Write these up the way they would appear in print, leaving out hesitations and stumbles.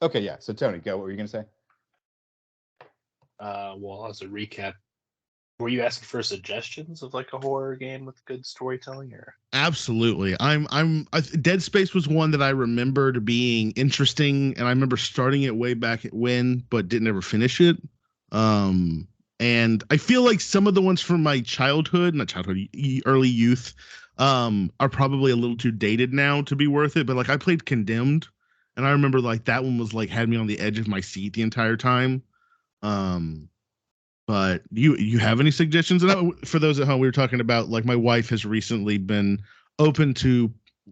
Okay, yeah. So Tony, go. What were you gonna say? Well, as a recap, were you asking for suggestions of like a horror game with good storytelling, or? Absolutely. Dead Space was one that I remembered being interesting, and I remember starting it way back at when, but didn't ever finish it. And I feel like some of the ones from my childhood, not childhood, early youth, are probably a little too dated now to be worth it. But like I played Condemned, and I remember like that one was like had me on the edge of my seat the entire time. Um, but you have any suggestions? And for those at home, we were talking about like my wife has recently been open to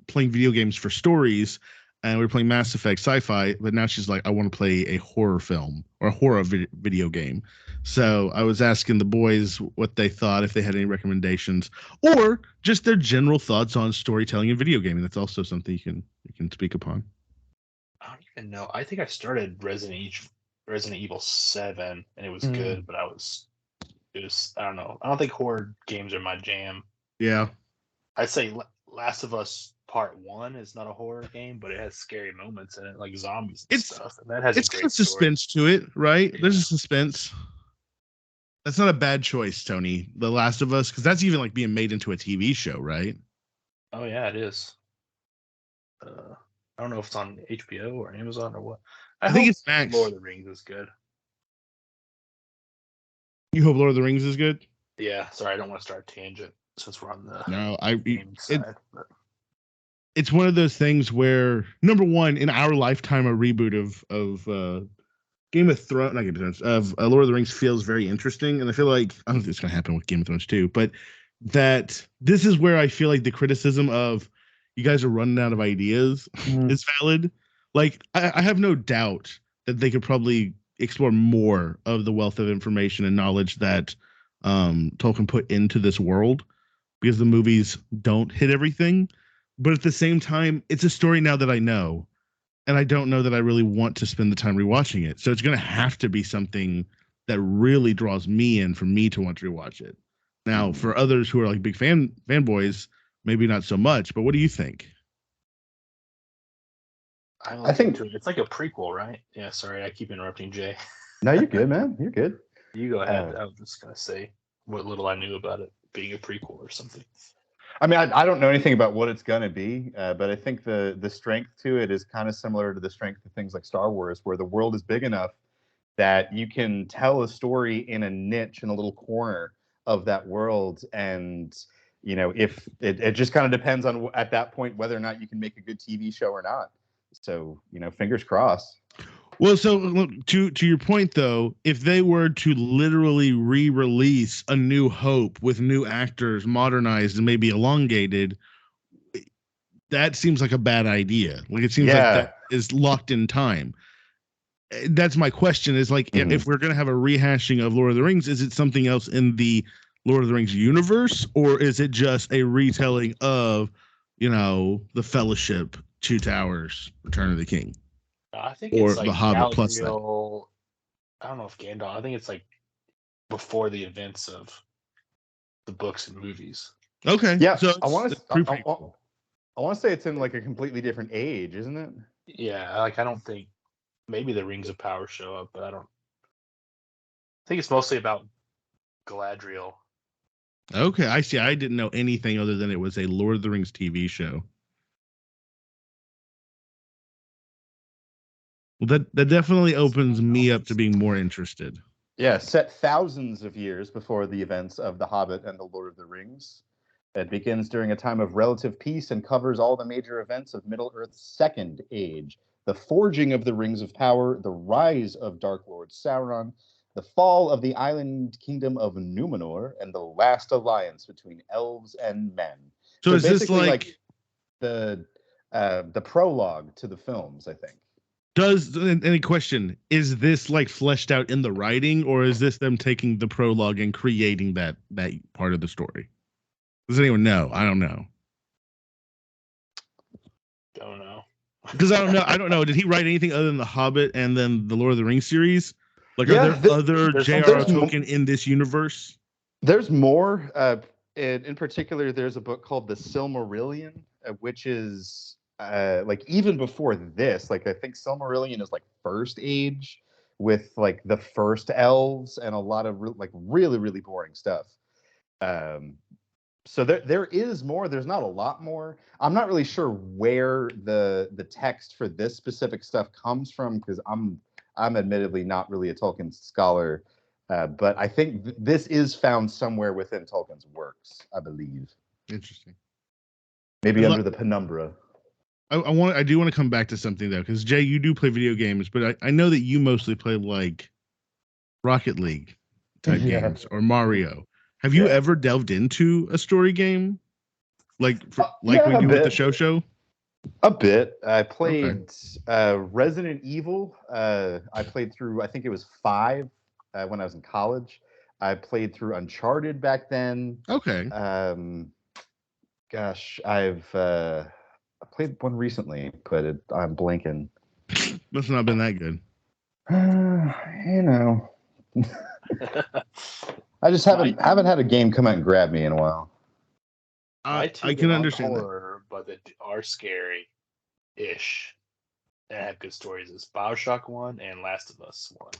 playing video games for stories, and we were playing Mass Effect sci-fi. But now she's like, I want to play a horror film or a horror video game. So I was asking the boys what they thought, if they had any recommendations, or just their general thoughts on storytelling and video gaming. That's also something you can speak upon. I don't even know. I think I started Resident Evil 7, and it was Mm. good, but it was I don't know. I don't think horror games are my jam. Yeah, I'd say Last of Us Part 1 is not a horror game, but it has scary moments in it, like zombies and it's stuff, and that has a it's got a great story. suspense to it, right? Yeah. There's a suspense. That's not a bad choice, Tony. The Last of Us, because that's even like being made into a TV show, right? Oh yeah, it is. I don't know if it's on HBO or Amazon or what. I think hope it's Max. Lord of the Rings is good. You hope Lord of the Rings is good? Yeah, sorry, I don't want to start a tangent since we're on the No, game side. But it's one of those things where number one, in our lifetime, a reboot of Game of Thrones, not Game of Thrones, of Lord of the Rings feels very interesting, and I feel like I don't think it's going to happen with Game of Thrones too, but that this is where I feel like the criticism of you guys are running out of ideas is valid. Like I have no doubt that they could probably explore more of the wealth of information and knowledge that Tolkien put into this world, because the movies don't hit everything. But at the same time, it's a story now that I know, and I don't know that I really want to spend the time rewatching it. So it's going to have to be something that really draws me in for me to want to rewatch it. Now, for others who are like big fanboys, maybe not so much. But what do you think? I think it's like a prequel, right? Yeah, sorry, I keep interrupting Jay. No, you're good, man. You're good. You go ahead. I was just gonna say what little I knew about it being a prequel or something. I mean, I don't know anything about what it's gonna be, but I think the strength to it is kind of similar to the strength of things like Star Wars, where the world is big enough that you can tell a story in a niche in a little corner of that world, and if it just kind of depends on at that point whether or not you can make a good TV show or not. So fingers crossed. Well, so look, to your point though, if they were to literally re-release A New Hope with new actors, modernized and maybe elongated, that seems like a bad idea. Like it seems like that is locked in time. That's my question: is like if we're gonna have a rehashing of Lord of the Rings, is it something else in the Lord of the Rings universe, or is it just a retelling of, the Fellowship, Two Towers, Return of the King? I think Or it's like The Hobbit plus that. I don't know if Gandalf. I think it's like before the events of the books and movies. Okay. Yeah. So I want to say it's in like a completely different age, isn't it? Yeah. Like I don't think maybe the Rings of Power show up, but I think it's mostly about Galadriel. Okay, I see. I didn't know anything other than it was a Lord of the Rings TV show. Well, that definitely opens me up to being more interested. Yeah, set thousands of years before the events of The Hobbit and The Lord of the Rings. It begins during a time of relative peace and covers all the major events of Middle-earth's Second Age: the forging of the Rings of Power, the rise of Dark Lord Sauron, the fall of the island kingdom of Numenor, and the last alliance between elves and men. So is this like the prologue to the films, I think. Any question, is this like fleshed out in the writing, or is this them taking the prologue and creating that part of the story? Does anyone know? I don't know. Don't know. Because I don't know. Did he write anything other than The Hobbit and then the Lord of the Rings series? Like, are there other J.R.R. Tolkien in this universe? There's more. In particular, there's a book called The Silmarillion, which is like even before this, like I think Silmarillion is like First Age with like the first elves and a lot of like really really boring stuff. So there is more. There's not a lot more. I'm not really sure where the text for this specific stuff comes from because I'm admittedly not really a Tolkien scholar, but I think this is found somewhere within Tolkien's works, I believe. Interesting. Maybe under the penumbra. I do want to come back to something though, because Jay, you do play video games, but I know that you mostly play like Rocket League type games or Mario. Have you ever delved into a story game like we do with the show? A bit. I played Resident Evil. I played through, I think it was 5 when I was in college. I played through Uncharted back then. Okay. Gosh, I played one recently, but I'm blanking. Must not have been that good. You know. I just haven't had a game come out and grab me in a while. I can understand horror, but that are scary-ish and have good stories. Is BioShock 1 and Last of Us 1.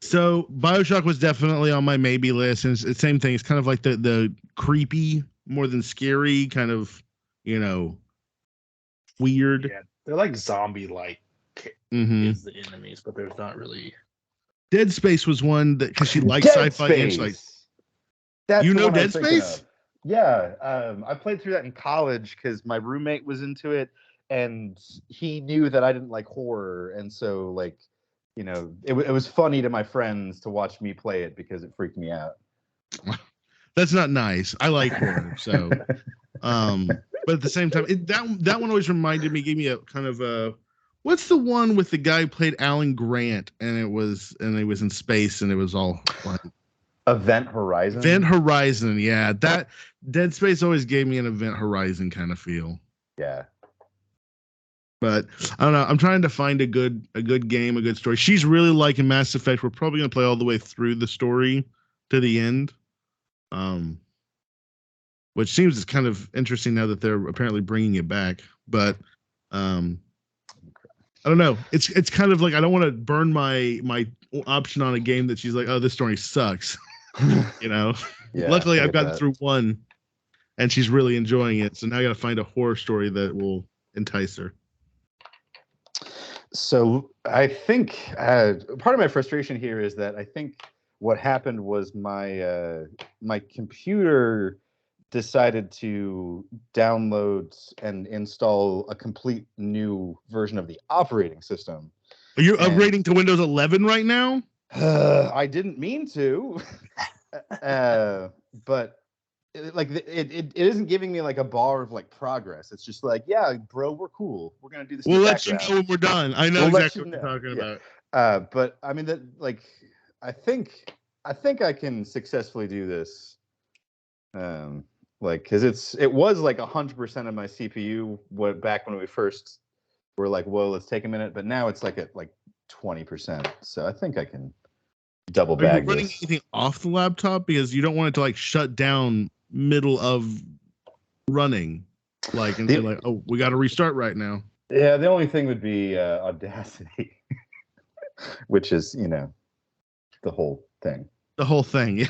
So BioShock was definitely on my maybe list, and it's the same thing. It's kind of like the creepy more than scary kind of, weird. Yeah, they're like zombie-like is the enemies, but there's not really. Dead Space was one that because she likes sci-fi games. Like, that's Dead Space? Yeah, I played through that in college because my roommate was into it, and he knew that I didn't like horror, and so like, it was funny to my friends to watch me play it because it freaked me out. That's not nice. I like horror, so. But at the same time, that one always reminded me, gave me a kind of a. What's the one with the guy who played Alan Grant and he was in space and it was all like Event Horizon? Event Horizon, yeah. That Dead Space always gave me an Event Horizon kind of feel. Yeah. But I don't know. I'm trying to find a good game, a good story. She's really liking Mass Effect. We're probably gonna play all the way through the story to the end. Which seems kind of interesting now that they're apparently bringing it back. But I don't know. It's kind of like I don't want to burn my option on a game that she's like, oh, this story sucks. Yeah, luckily I've gotten through one, and she's really enjoying it. So now I got to find a horror story that will entice her. So I think part of my frustration here is that I think what happened was my computer decided to download and install a complete new version of the operating system. Are you upgrading to Windows 11 right now? I didn't mean to, but it isn't giving me like a bar of like progress. It's just like, yeah, bro, we're cool. We're gonna do this. We'll let you know when we're done. I know exactly what you're talking about. But I mean that like I think I can successfully do this. Like, because it was like 100% of my CPU back when we first were like, whoa, let's take a minute. But now it's like at like 20%. So I think I can double bag. Are you running anything off the laptop because you don't want it to like shut down middle of running, like and say like, oh, we got to restart right now. Yeah, the only thing would be Audacity, which is the whole thing. The whole thing. Yeah.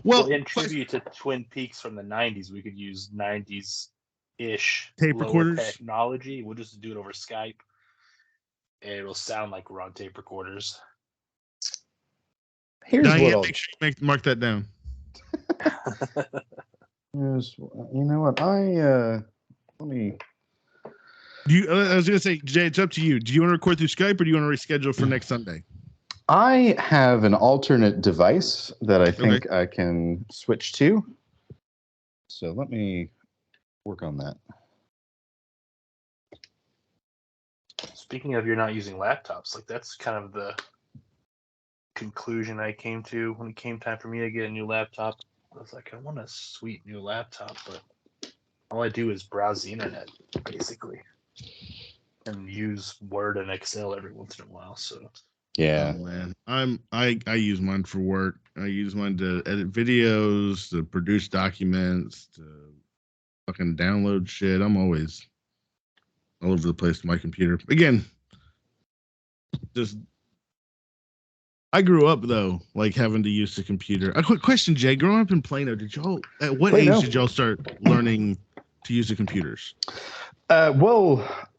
Well, in tribute to Twin Peaks from the 90s, we could use 90s-ish tape recorders technology. We'll just do it over Skype, and it'll sound like we're on tape recorders. Here's Diane, make sure you mark that down. You know what? Let me. I was going to say, Jay, it's up to you. Do you want to record through Skype or do you want to reschedule for next Sunday? I have an alternate device that I think I can switch to. So let me work on that. Speaking of, you're not using laptops. Like that's kind of the conclusion I came to when it came time for me to get a new laptop. I was like, I want a sweet new laptop, but all I do is browse the internet, basically, and use Word and Excel every once in a while. So. Yeah, oh, man. I use mine for work. I use mine to edit videos, to produce documents, to fucking download shit. I'm always all over the place with my computer. Again, just I grew up though, like having to use the computer. A quick question, Jay. Growing up in Plano, at what Plano. age did y'all start learning to use the computers?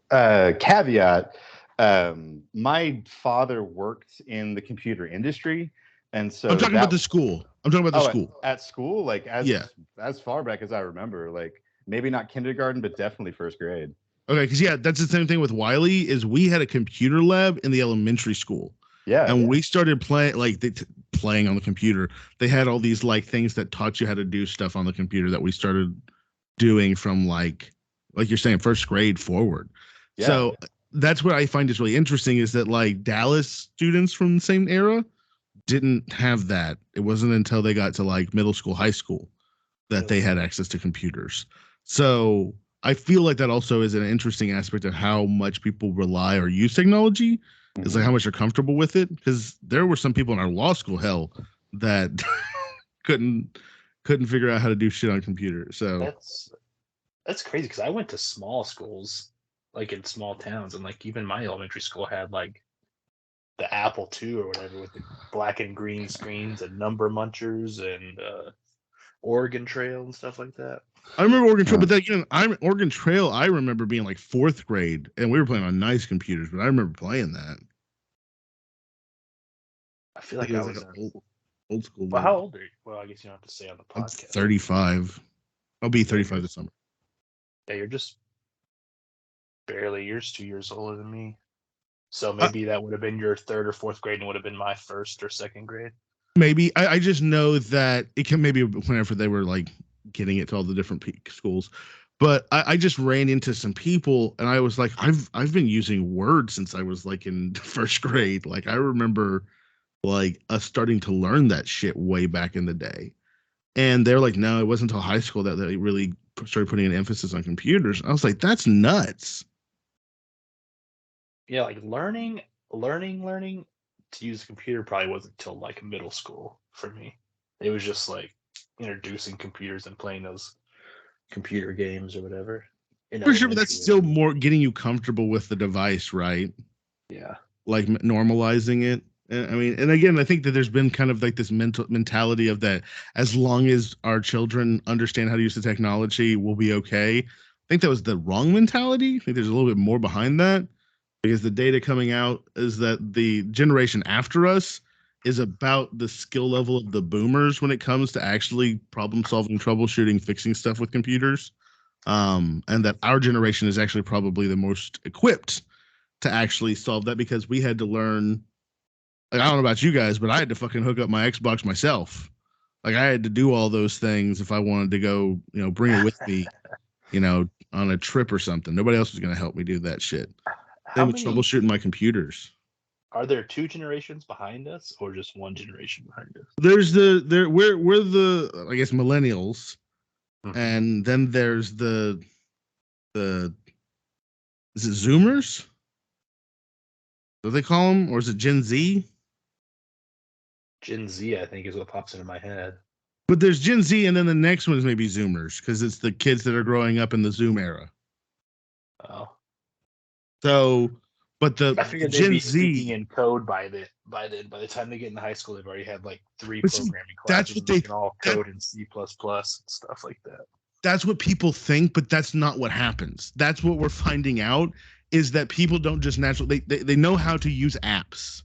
Caveat. My father worked in the computer industry, and so I'm talking about the school. I'm talking about the school. At school, like as far back as I remember, like maybe not kindergarten, but definitely first grade. Okay, because that's the same thing with Wiley. Is we had a computer lab in the elementary school. Yeah, and we started playing on the computer. They had all these like things that taught you how to do stuff on the computer that we started doing from like you're saying first grade forward. Yeah. So that's what I find is really interesting is that like Dallas students from the same era didn't have that. It wasn't until they got to like middle school, high school that they had access to computers. So I feel like that also is an interesting aspect of how much people rely or use technology. It's like how much you're comfortable with it, because there were some people in our law school that couldn't figure out how to do shit on computers. So that's crazy, because I went to small schools, like in small towns, and like even my elementary school had like the Apple II or whatever with the black and green screens and number munchers and Oregon Trail and stuff like that. I remember Oregon Trail, but Oregon Trail. I remember being like fourth grade, and we were playing on nice computers. But I remember playing that. I feel like I was like old school. Well, how old are you? Well, I guess you don't have to say on the podcast. I'm 35. I'll be 35 this summer. Yeah, you're just barely. You're 2 years older than me. So maybe that would have been your third or fourth grade, and would have been my first or second grade. Maybe I just know that it can maybe whenever they were like getting it to all the different schools. But I just ran into some people, and I was like, I've been using Word since I was like in first grade. Like I remember like us starting to learn that shit way back in the day. And they're like, no, it wasn't until high school that they really started putting an emphasis on computers. I was like, that's nuts. Yeah, like learning to use a computer probably wasn't until like middle school for me. It was just like introducing computers and playing those computer games or whatever. For sure, but that's still more getting you comfortable with the device, right? Yeah. Like normalizing it. I mean, and again, I think that there's been kind of like this mentality of that as long as our children understand how to use the technology, we'll be okay. I think that was the wrong mentality. I think there's a little bit more behind that, because the data coming out is that the generation after us is about the skill level of the boomers when it comes to actually problem solving, troubleshooting, fixing stuff with computers. And that our generation is actually probably the most equipped to actually solve that, because we had to learn. Like, I don't know about you guys, but I had to fucking hook up my Xbox myself. Like I had to do all those things if I wanted to go, bring it with me, on a trip or something. Nobody else was going to help me do that shit. They were troubleshooting my computers. Are there two generations behind us, or just one generation behind us? We're the I guess millennials, and then there's the is it Zoomers? What do they call them, or is it Gen Z? Gen Z, I think, is what pops into my head. But there's Gen Z, and then the next one is maybe Zoomers, because it's the kids that are growing up in the Zoom era. Oh. So, but I figured they'd be speaking in code by the time they get in high school, they've already had like 3 programming classes. That's what they can all code in C++ and stuff like that. That's what people think, but that's not what happens. That's what we're finding out, is that people don't just naturally they know how to use apps,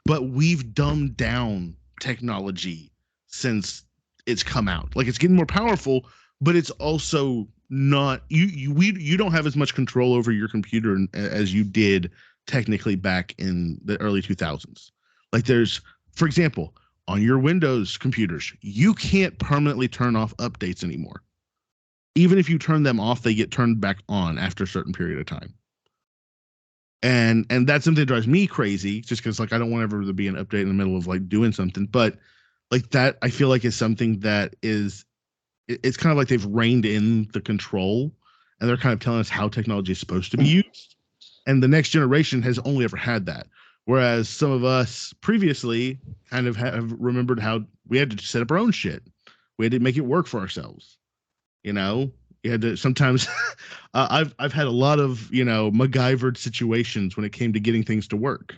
but we've dumbed down technology since it's come out. Like, it's getting more powerful, but it's also not you don't have as much control over your computer as you did technically back in the early 2000s. Like, there's, for example, on your Windows computers, you can't permanently turn off updates anymore. Even if you turn them off, they get turned back on after a certain period of time. And that's something that drives me crazy, just because like I don't want ever to be an update in the middle of like doing something. But like that, I feel like is something that it's kind of like they've reined in the control, and they're kind of telling us how technology is supposed to be used. And the next generation has only ever had that. Whereas some of us previously kind of have remembered how we had to set up our own shit. We had to make it work for ourselves. You had to sometimes. I've had a lot of MacGyvered situations when it came to getting things to work.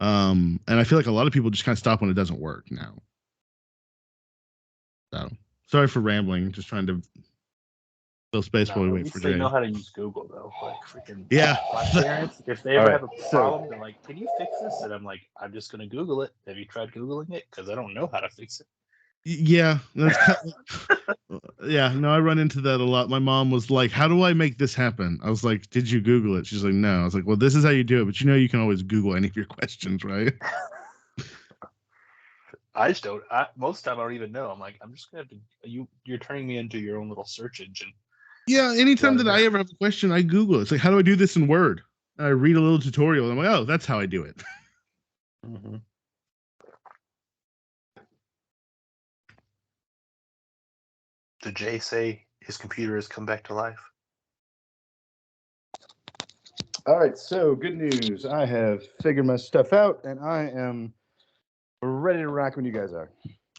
And I feel like a lot of people just kind of stop when it doesn't work now. So sorry for rambling. Just trying to fill space while we wait for They Jay. know how to use Google though. Like freaking Yeah. my parents, if they ever All have right, a problem, they're like, "Can you fix this?" And I'm like, "I'm just gonna Google it. Have you tried Googling it? Because I don't know how to fix it." Yeah, that's kind of, yeah. No, I run into that a lot. My mom was like, "How do I make this happen?" I was like, "Did you Google it?" She's like, "No." I was like, "Well, this is how you do it, but you can always Google any of your questions, right?" I just don't. Most of the time, I don't even know. I'm like, I'm just gonna have to. You're turning me into your own little search engine. Yeah. Anytime that I ever have a question, I Google it. It's like, how do I do this in Word? And I read a little tutorial. And I'm like, oh, that's how I do it. Mm-hmm. Did Jay say his computer has come back to life? All right, so good news. I have figured my stuff out, and I am ready to rock when you guys are.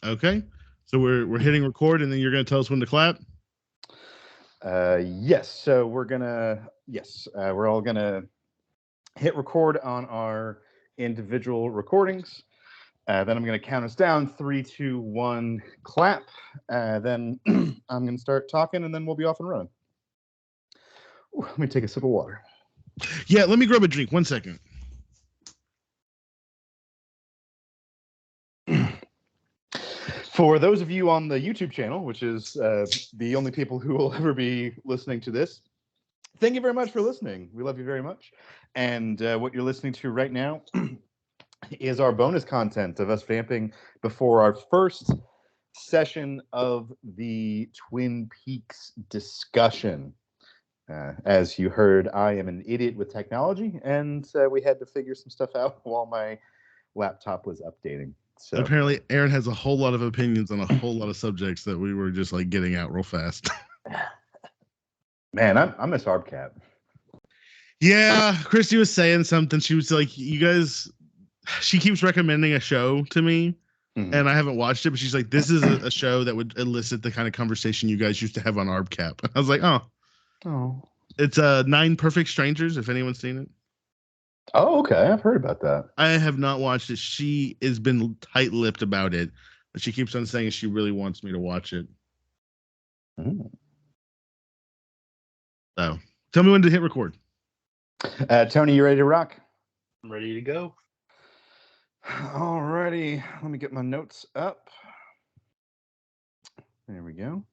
Okay. So we're hitting record, and then you're gonna tell us when to clap. Yes. So we're all gonna hit record on our individual recordings. Then I'm gonna count us down. 3, 2, 1, clap. Then I'm gonna start talking, and then we'll be off and running. Ooh, let me take a sip of water. Yeah. Let me grab a drink. 1 second. For those of you on the YouTube channel, which is the only people who will ever be listening to this, thank you very much for listening. We love you very much. And what you're listening to right now is our bonus content of us vamping before our first session of the Twin Peaks discussion. As you heard, I am an idiot with technology, and we had to figure some stuff out while my laptop was updating. So apparently, Aaron has a whole lot of opinions on a whole lot of subjects that we were just like getting out real fast. Man, I'm a Sarb cat. Yeah, Christy was saying something. She was like, "You guys," she keeps recommending a show to me, and I haven't watched it. But she's like, "This is a show that would elicit the kind of conversation you guys used to have on ArbCap." I was like, Oh, it's 9 Perfect Strangers. If anyone's seen it, oh, okay. I've heard about that. I have not watched it. She has been tight-lipped about it, but she keeps on saying she really wants me to watch it. So, tell me when to hit record. Tony, you ready to rock? I'm ready to go. Alrighty, let me get my notes up. There we go.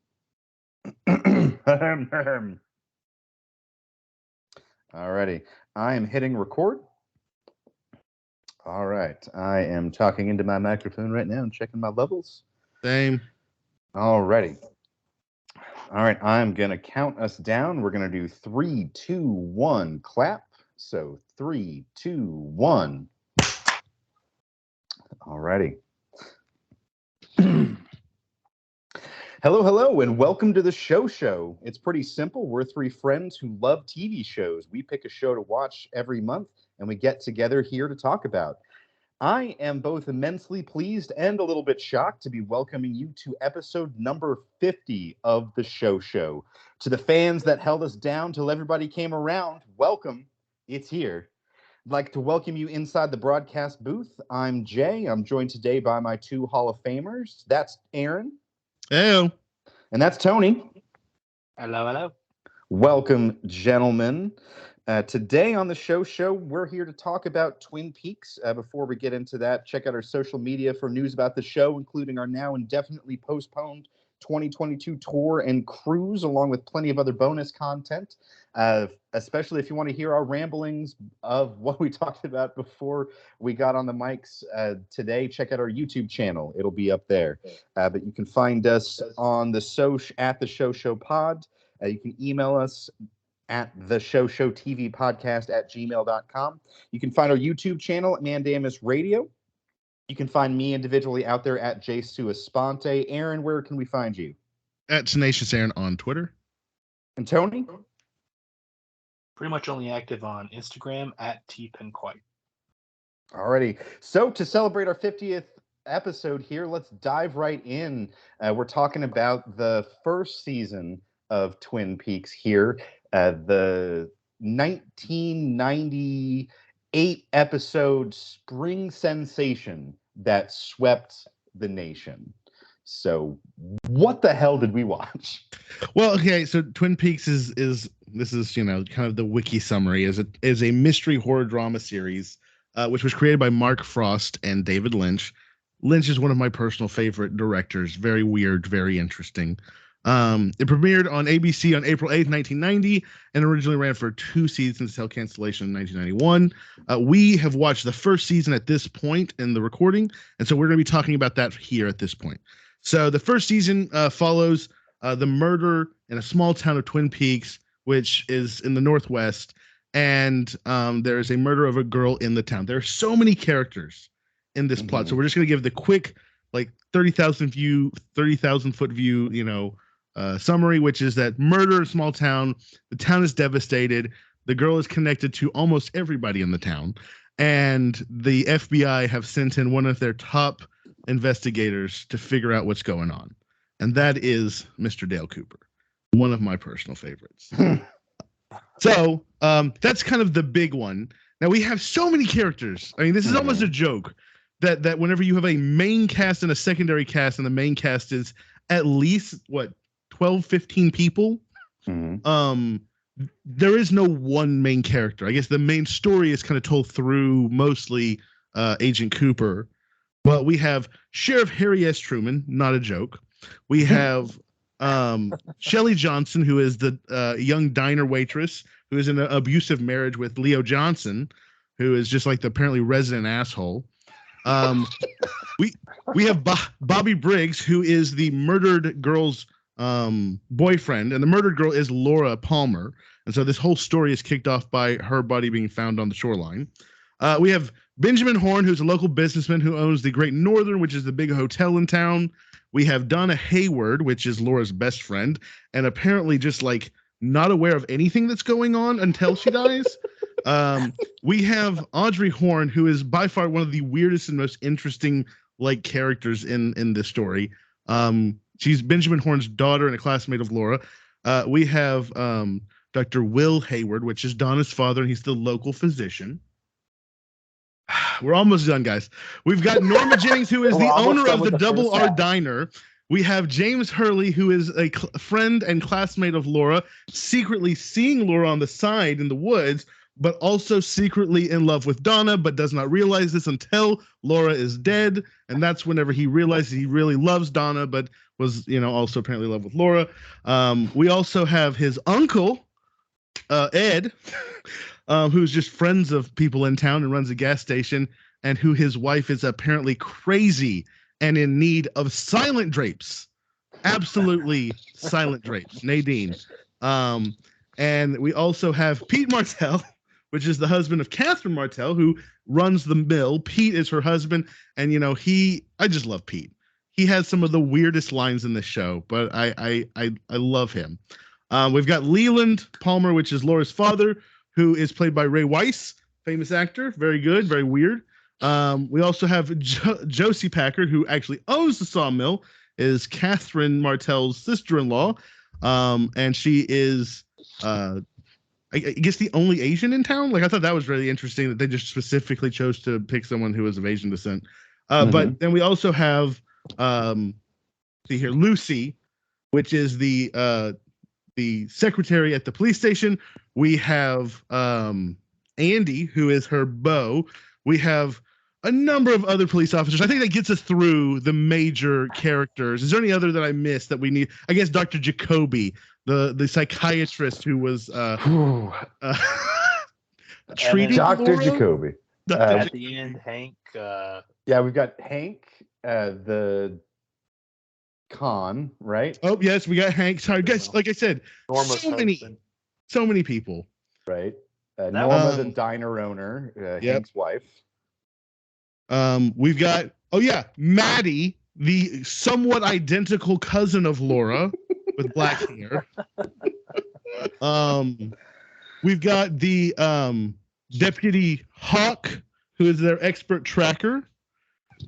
Alrighty, I am hitting record. All right, I am talking into my microphone right now and checking my levels. Same. Alrighty. All right, I'm gonna count us down. We're gonna do 3, 2, 1, clap. So 3, 2, 1. Alrighty. Hello, and welcome to the show. It's pretty simple. We're 3 friends who love TV shows. We pick a show to watch every month, and we get together here to talk about. I am both immensely pleased and a little bit shocked to be welcoming you to episode number 50 of the show. To the fans that held us down till everybody came around, welcome. It's here. I'd like to welcome you inside the broadcast booth. I'm Jay. I'm joined today by my 2 Hall of Famers. That's Aaron. Heyo. And that's Tony. Hello. Welcome, gentlemen. Today on the show, we're here to talk about Twin Peaks. Before we get into that, check out our social media for news about the show, including our now indefinitely postponed 2022 tour and cruise, along with plenty of other bonus content, especially if you want to hear our ramblings of what we talked about before we got on the mics today. Check out our YouTube channel. It'll be up there. But you can find us on the at the show pod. You can email us at the showtvpodcast@gmail.com. You can find our YouTube channel at Mandamus Radio. You can find me individually out there at jsuesponte. Aaron, where can we find you? At Tenacious Aaron on Twitter. And Tony? Pretty much only active on Instagram at tpenquite. Alrighty. So to celebrate our 50th episode here, let's dive right in. We're talking about the first season of Twin Peaks here. The 1998 episode Spring Sensation that swept the nation. So what the hell did we watch? Well, okay, so Twin Peaks is this is, you know, kind of the wiki summary, is a mystery horror drama series which was created by Mark Frost and David Lynch. Lynch is one of my personal favorite directors. Very weird, very interesting. It premiered on ABC on April 8th, 1990, and originally ran for 2 seasons until cancellation in 1991. We have watched the first season at this point in the recording, and so we're going to be talking about that here at this point. So the first season follows the murder in a small town of Twin Peaks, which is in the Northwest, and there is a murder of a girl in the town. There are so many characters in this plot, so we're just going to give the quick, like 30,000 foot view, you know, summary, which is that murder in a small town. The town is devastated. The girl is connected to almost everybody in the town, and the FBI have sent in one of their top investigators to figure out what's going on, and that is Mr. Dale Cooper, one of my personal favorites. So that's kind of the big one. Now we have so many characters. I mean, this is almost a joke that whenever you have a main cast and a secondary cast, and the main cast is at least 12, 15 people, there is no one main character. I guess the main story is kind of told through mostly Agent Cooper. But we have Sheriff Harry S. Truman, not a joke. We have Shelley Johnson, who is the young diner waitress who is in an abusive marriage with Leo Johnson, who is just like the apparently resident asshole. We have Bobby Briggs, who is the murdered girl's boyfriend, and the murdered girl is Laura Palmer. And so this whole story is kicked off by her body being found on the shoreline. We have Benjamin Horn, who's a local businessman who owns the Great Northern, which is the big hotel in town. We have Donna Hayward, which is Laura's best friend, and apparently just like not aware of anything that's going on until she dies. We have Audrey Horn, who is by far one of the weirdest and most interesting like characters in this story. She's Benjamin Horn's daughter and a classmate of Laura. We have Dr. Will Hayward, which is Donna's father, and he's the local physician. We're almost done, guys. We've got Norma Jennings, who is the owner of the Double R Diner. We have James Hurley, who is a friend and classmate of Laura, secretly seeing Laura on the side in the woods, but also secretly in love with Donna, but does not realize this until Laura is dead. And that's whenever he realizes he really loves Donna, but was, you know, also apparently in love with Laura. We also have his uncle, Ed, who's just friends of people in town and runs a gas station, and who his wife is apparently crazy and in need of silent drapes. Absolutely silent drapes. Nadine. And we also have Pete Martell, which is the husband of Catherine Martell, who runs the mill. Pete is her husband. And, you know, I just love Pete. He has some of the weirdest lines in this show, but I love him. We've got Leland Palmer, which is Laura's father, who is played by Ray Weiss, famous actor. Very good, very weird. We also have Josie Packard, who actually owns the sawmill, is Catherine Martell's sister-in-law. And she is, I guess, the only Asian in town. Like, I thought that was really interesting that they just specifically chose to pick someone who was of Asian descent. But then we also have, see here, Lucy, which is the secretary at the police station. We have Andy, who is her beau. We have a number of other police officers. I think that gets us through the major characters. Is there any other that I missed that we need? I guess Dr. Jacoby, the psychiatrist who was treating Dr. Laura? Jacoby. At the end, Hank. Yeah, we've got Hank, the con, right? Oh yes, we got Hank. Sorry, guys. Like I said, Norma's so many people. Right. Norma, the diner owner, Hank's wife. We've got Maddie, the somewhat identical cousin of Laura with black hair. We've got the Deputy Hawk, who is their expert tracker.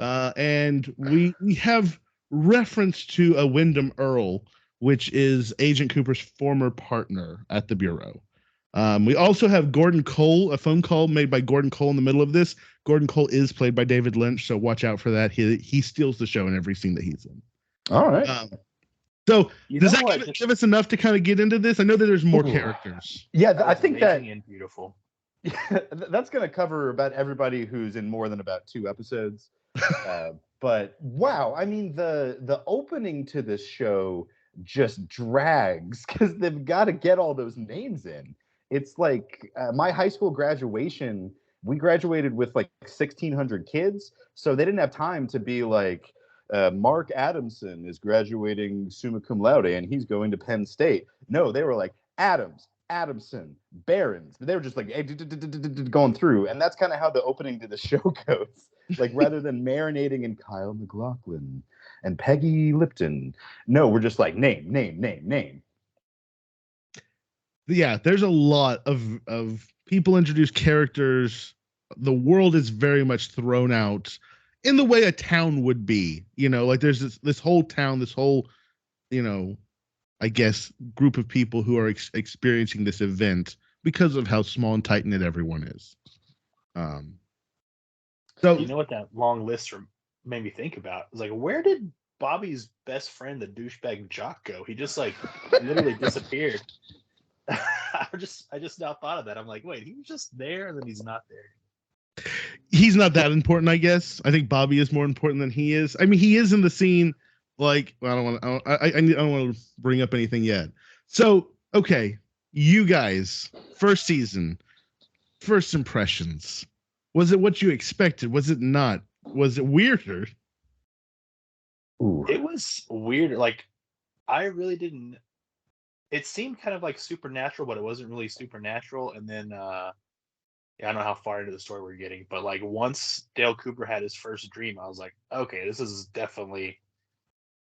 And we have reference to a Wyndham Earl, which is Agent Cooper's former partner at the Bureau. We also have Gordon Cole, a phone call made by Gordon Cole in the middle of this. Gordon Cole is played by David Lynch, so watch out for that. He steals the show in every scene that he's in. All right. So does that give us enough to kind of get into this? I know that there's more characters. Yeah, I think that and beautiful. Yeah, that's going to cover about everybody who's in more than about 2 episodes. But wow, I mean the opening to this show just drags because they've got to get all those names in. It's like my high school graduation. We graduated with like 1,600 kids, so they didn't have time to be like. Mark Adamson is graduating summa cum laude and he's going to Penn State. No, they were like Adams, Adamson, Barons. They were just like going through. And that's kind of how the opening to the show goes. Like rather than marinating in Kyle MacLachlan and Peggy Lipton, no, we're just like name. Yeah, there's a lot of people introduced characters. The world is very much thrown out in the way a town would be, like there's this whole town, this whole, I guess, group of people who are experiencing this event because of how small and tight knit everyone is. So you know what that long list made me think about? It was like, where did Bobby's best friend, the douchebag Jock, go? He just like literally disappeared. I just now thought of that. I'm like, wait, he was just there and then he's not there. He's not that important, I guess. I think Bobby is more important than he is. I mean, he is in the scene. Like, well, I don't want to bring up anything yet. So, okay, you guys, first season, first impressions. Was it what you expected? Was it not? Was it weirder? Ooh. It was weird. Like, I really didn't. It seemed kind of like supernatural, but it wasn't really supernatural. And then, I don't know how far into the story we're getting, but like once Dale Cooper had his first dream, I was like, okay, this is definitely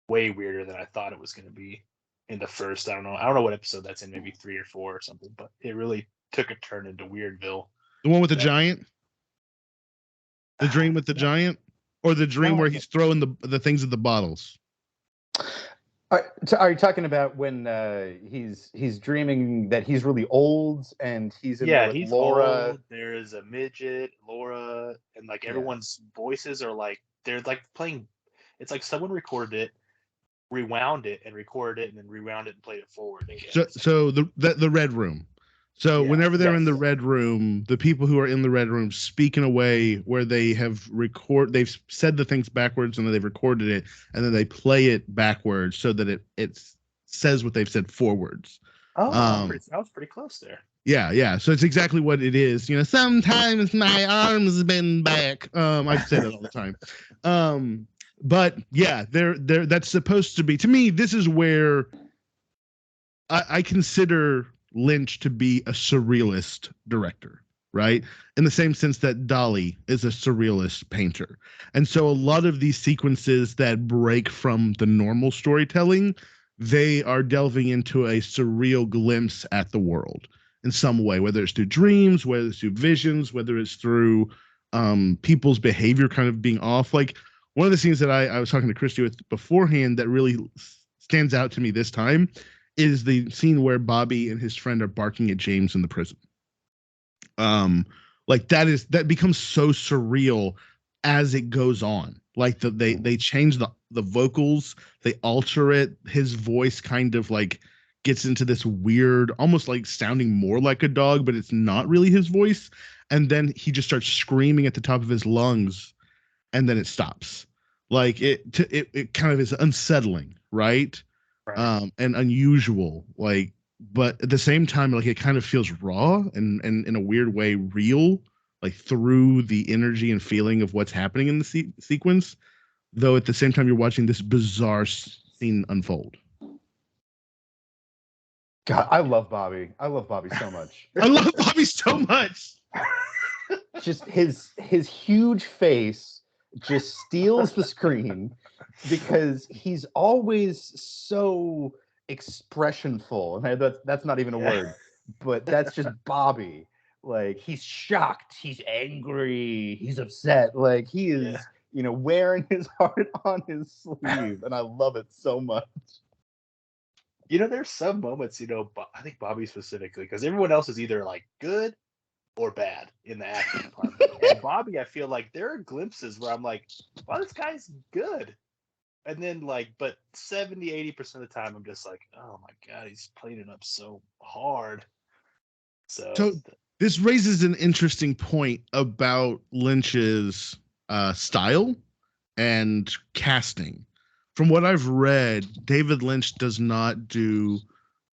way weirder than I thought it was going to be in the first. I don't know what episode that's in, maybe 3 or 4 or something, but it really took a turn into Weirdville. The one with the giant? The dream with the giant? Or the dream where he's throwing the things at the bottles? Are you talking about when he's dreaming that he's really old and he's in there with he's Laura? Old. There is a midget, Laura, and like everyone's voices are like they're like playing. It's like someone recorded it, rewound it, and recorded it, and then rewound it and played it forward again. So the red room. So whenever they're in the red room, the people who are in the red room speak in a way where they've said the things backwards and then they've recorded it and then they play it backwards so that it says what they've said forwards. Oh, I was pretty close there. Yeah. So it's exactly what it is. Sometimes my arms bend back. I say that all the time. But yeah, that's supposed to be, to me, this is where I consider Lynch to be a surrealist director, right? In the same sense that Dali is a surrealist painter. And so a lot of these sequences that break from the normal storytelling, they are delving into a surreal glimpse at the world in some way, whether it's through dreams, whether it's through visions, whether it's through people's behavior kind of being off. Like one of the scenes that I was talking to Christy with beforehand that really stands out to me this time is the scene where Bobby and his friend are barking at James in the prison. Like that becomes so surreal as it goes on. Like they change the vocals, they alter it. His voice kind of like gets into this weird, almost like sounding more like a dog, but it's not really his voice. And then he just starts screaming at the top of his lungs, and then it stops. Like it kind of is unsettling, right? Right. And unusual, like, but at the same time, like it kind of feels raw and in a weird way real, like through the energy and feeling of what's happening in the sequence, though at the same time you're watching this bizarre scene unfold. God, I love Bobby so much. I love Bobby so much. Just his huge face just steals the screen because he's always so expressionful, and that's not even a word, but that's just Bobby. Like he's shocked, he's angry, he's upset, like he is wearing his heart on his sleeve, and I love it so much. There's some moments, I think Bobby specifically, because everyone else is either like good or bad in the acting department. And Bobby, I feel like there are glimpses where I'm like, wow, this guy's good. And then but 70-80% of the time I'm just like, oh my God, he's playing it up so hard. So this raises an interesting point about Lynch's style and casting. From what I've read, David Lynch does not do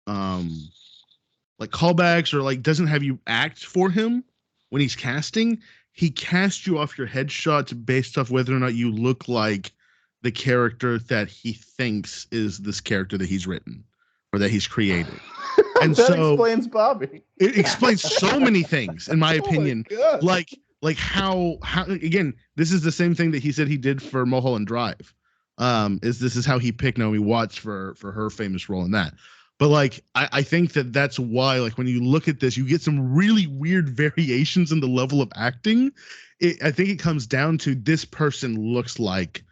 like callbacks or like doesn't have you act for him when he's casting. He casts you off your headshots based off whether or not you look like the character that he thinks is this character that he's written or that he's created. And that so explains Bobby. It explains so many things, in my opinion. Oh my God. Like how again, this is the same thing that he said he did for Mulholland Drive. This is how he picked Naomi Watts for her famous role in that. But like I think that's why, like, when you look at this, you get some really weird variations in the level of acting. I think it comes down to this person looks like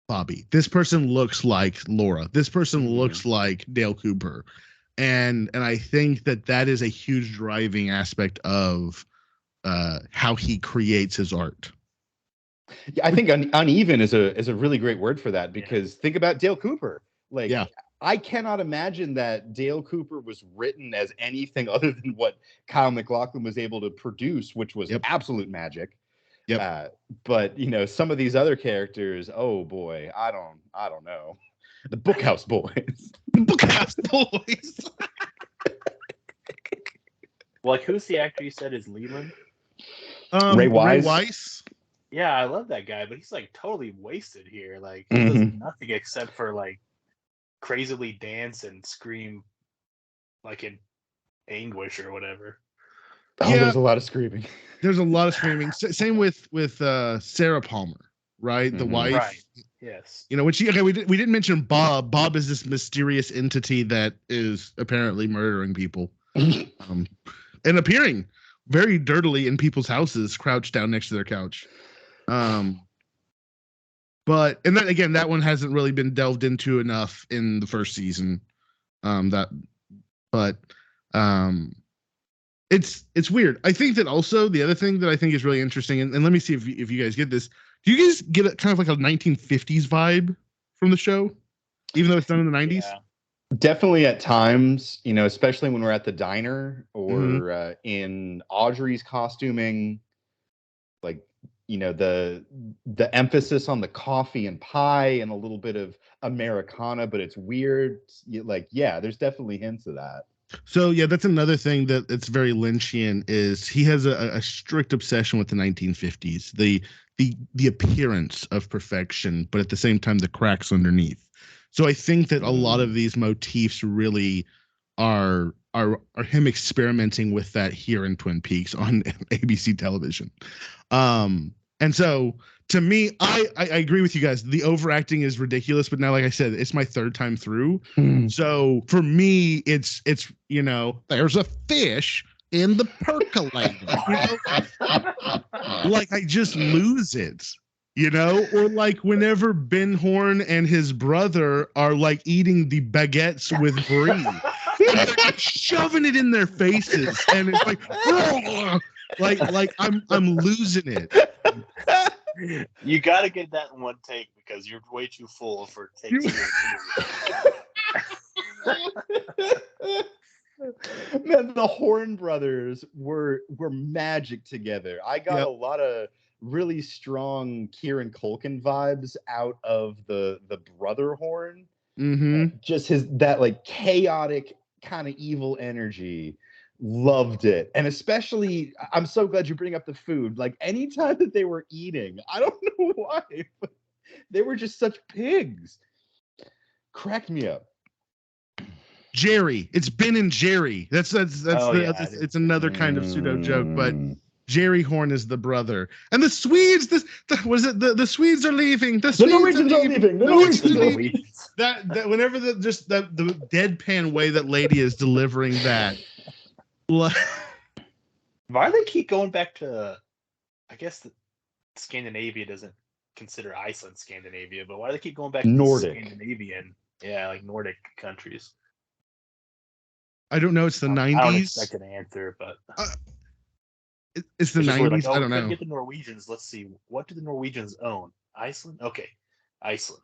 Bobby. This person looks like Laura. This person looks like Dale Cooper. And I think that is a huge driving aspect of how he creates his art. Yeah, I think uneven is a really great word for that, because think about Dale Cooper. Like, I cannot imagine that Dale Cooper was written as anything other than what Kyle MacLachlan was able to produce, which was absolute magic. But some of these other characters, oh boy, I don't know. The Bookhouse Boys. The Bookhouse Boys. Like, who's the actor you said is Leland? Ray Wise. Yeah, I love that guy, but he's like totally wasted here. Like, he does nothing except for like crazily dance and scream like in anguish or whatever. Oh, there's a lot of screaming. There's a lot of screaming. Same with Sarah Palmer, right? The wife. Right. Yes. Which we didn't mention Bob. Bob is this mysterious entity that is apparently murdering people, and appearing very dirtily in people's houses, crouched down next to their couch. But then again, that one hasn't really been delved into enough in the first season. It's weird. I think that also the other thing that I think is really interesting, and let me see if you guys get this. Do you guys get a kind of like a 1950s vibe from the show, even though it's done in the 90s? Yeah. Definitely at times, especially when we're at the diner or in Audrey's costuming, like, the emphasis on the coffee and pie and a little bit of Americana, but it's weird. There's definitely hints of that. So yeah, that's another thing that it's very Lynchian, is he has a strict obsession with the 1950s, the appearance of perfection, but at the same time the cracks underneath. So I think that a lot of these motifs really are him experimenting with that here in Twin Peaks on ABC television. And so to me, I agree with you guys. The overacting is ridiculous, but now, like I said, it's my third time through. So for me, it's there's a fish in the percolator. Like, I just lose it. Or like whenever Ben Horn and his brother are like eating the baguettes with brie, they're shoving it in their faces, and it's like I'm losing it. You got to get that in one take because you're way too full for take two. Man, the Horn brothers were magic together. I got a lot of really strong Kieran Culkin vibes out of the brother Horn. Just that like chaotic kind of evil energy. Loved it. And especially, I'm so glad you bring up the food. Like, anytime that they were eating, I don't know why, but they were just such pigs. Cracked me up. Jerry. It's Ben and Jerry. It's another kind of pseudo joke, but Jerry Horn is the brother. And the Swedes, the Swedes are leaving. The Norwegians are leaving. The Norwegians are leaving. That whenever the deadpan way that lady is delivering that. Why do they keep going back to, I guess Scandinavia doesn't consider Iceland Scandinavia, but why do they keep going back to Nordic Scandinavian, like Nordic countries? I don't know. It's the I don't expect 90s. an answer, but It's the it's just really like, 90s. oh, I we don't couldn't know. get the Norwegians. Let's see, what do the Norwegians own? Iceland? Okay, Iceland.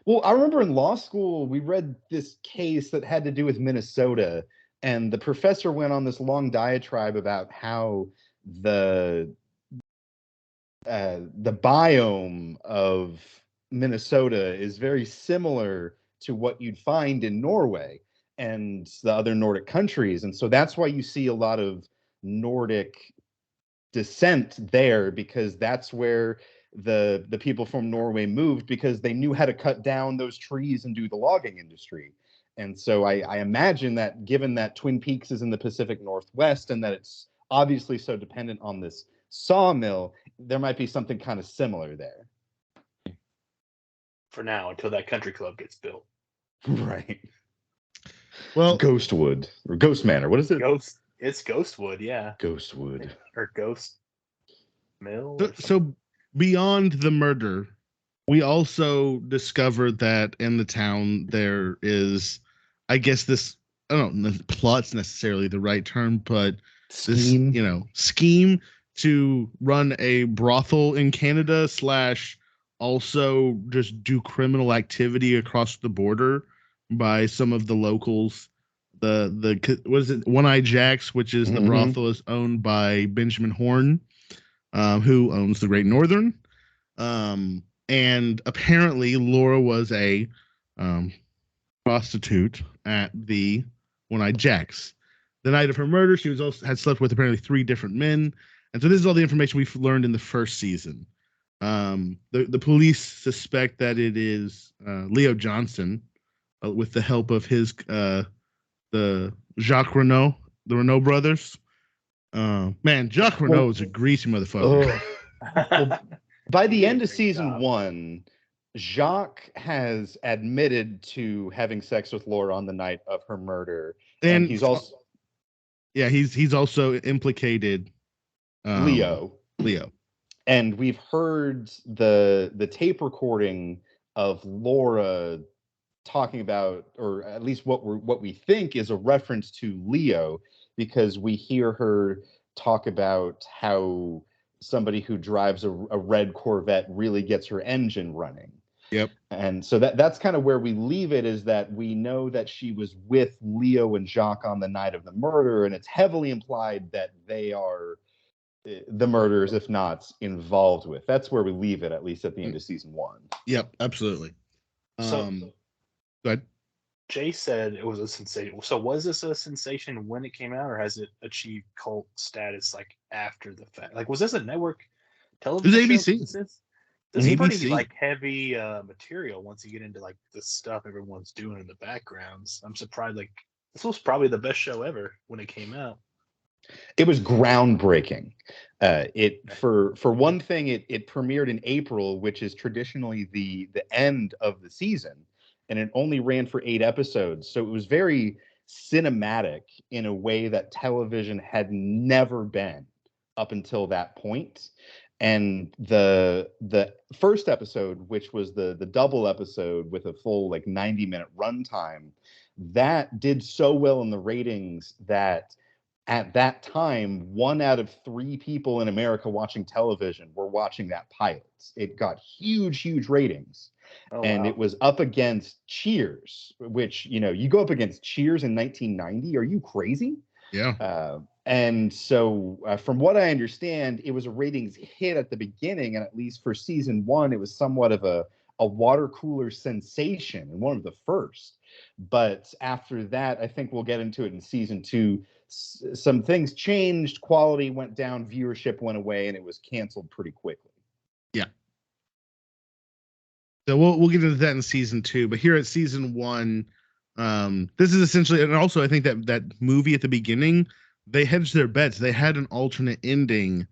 Well, I remember in law school, we read this case that had to do with Minnesota, and the professor went on this long diatribe about how the the biome of Minnesota is very similar to what you'd find in Norway and the other Nordic countries. And so that's why you see a lot of Nordic descent there, because that's where the people from Norway moved, because they knew how to cut down those trees and do the logging industry. And so I imagine that, given that Twin Peaks is in the Pacific Northwest and that it's obviously so dependent on this sawmill, there might be something kind of similar there. For now, until that country club gets built. Right. Well, Ghostwood or Ghost Manor. What is it? It's Ghostwood, yeah. Ghostwood. Or Ghost Mill. so beyond the murder, we also discovered that in the town there is, I guess this, I don't know, plot's necessarily the right term, but Scheme. this, scheme to run a brothel in Canada / also just do criminal activity across the border by some of the locals. The what is it? One Eye Jack's, which is the brothel, is owned by Benjamin Horne, who owns the Great Northern. And apparently Laura was a prostitute at the One Eye Jack's. The night of her murder, she had slept with apparently 3 different men. And so this is all the information we've learned in the first season. The police suspect that it is Leo Johnson, with the help of his the Jacques Renault, the Renault brothers. Man, Jacques Renault is a greasy motherfucker. Well, by the end of season 1, Jacques has admitted to having sex with Laura on the night of her murder, and he's also he's also implicated Leo. And we've heard the tape recording of Laura talking about, or at least what we think is a reference to Leo, because we hear her talk about how somebody who drives a red Corvette really gets her engine running. Yep. And so that's kind of where we leave it, is that we know that she was with Leo and Jacques on the night of the murder, and it's heavily implied that they are the murderers, if not involved with. That's where we leave it, at least at the end of season 1. Yep, absolutely. So, go ahead. Jay said it was a sensation. So was this a sensation when it came out, or has it achieved cult status like after the fact? Like, was this a network television It was show? ABC. This is pretty ABC. like heavy material once you get into like the stuff everyone's doing in the backgrounds. I'm surprised. Like, this was probably the best show ever when it came out. It was groundbreaking. For one thing, it premiered in April, which is traditionally the end of the season, and it only ran for 8 episodes. So it was very cinematic in a way that television had never been up until that point. And the first episode, which was the double episode with a full 90-minute runtime, that did so well in the ratings that at that time, 1 out of 3 people in America watching television were watching that pilot. It got huge ratings. And wow. It was up against Cheers, which, you go up against Cheers in 1990. Are you crazy? Yeah. And so from what I understand, it was a ratings hit at the beginning. And at least for season 1, it was somewhat of a water cooler sensation, and one of the first. But after that, I think we'll get into it in season 2. Some things changed, quality went down, viewership went away, and it was canceled pretty quickly. Yeah. So we'll get into that in season 2, but here at season 1, this is essentially, and also I think that movie at the beginning, they hedged their bets. They had an alternate ending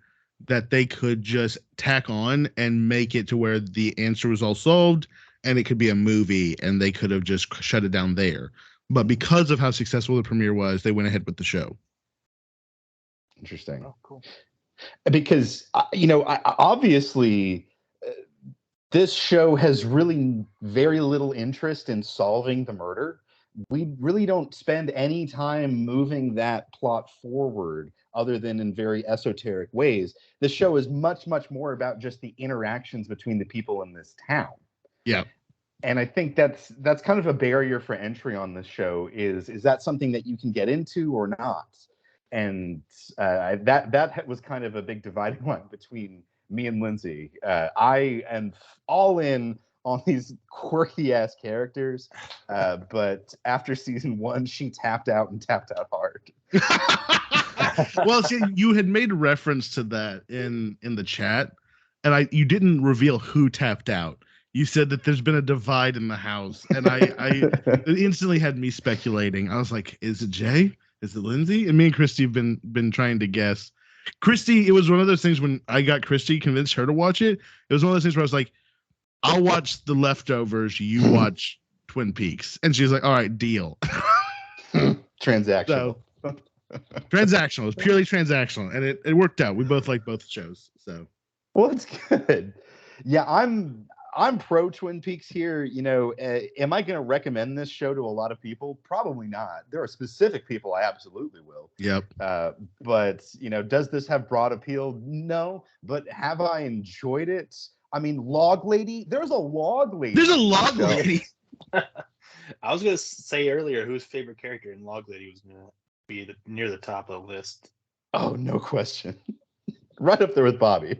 that they could just tack on and make it to where the answer was all solved, and it could be a movie, and they could have just shut it down there. But because of how successful the premiere was, they went ahead with the show. Interesting. Oh, cool. Because, obviously, this show has really very little interest in solving the murder. we really don't spend any time moving that plot forward other than in very esoteric ways. The show is much, much more about just the interactions between the people in this town. Yeah. And I think that's kind of a barrier for entry on this show. Is that something that you can get into or not? And that was kind of a big dividing line between me and Lindsay. I am all in on these quirky ass characters, but after season 1, she tapped out hard. Well, see, you had made reference to that in the chat, and you didn't reveal who tapped out. You said that there's been a divide in the house, and I it instantly had me speculating. I was like, is it Jay? Is it Lindsay? And me and Christy have been trying to guess. Christy, it was one of those things when I got Christy, convinced her to watch it. It was one of those things where I was like, I'll watch The Leftovers, you watch Twin Peaks. And she's like, all right, deal. Transactional. So, transactional. It was purely transactional. And it worked out. We both like both shows. So, well, it's good. Yeah, I'm pro Twin Peaks here. You know, am I going to recommend this show to a lot of people? Probably not. There are specific people I absolutely will. Yep. But, you know, does this have broad appeal? No. But have I enjoyed it? I mean, Log Lady. There's a Log Lady. There's a Log Lady. I was going to say earlier whose favorite character in Log Lady was going to be near the top of the list. Oh, no question. Right up there with Bobby.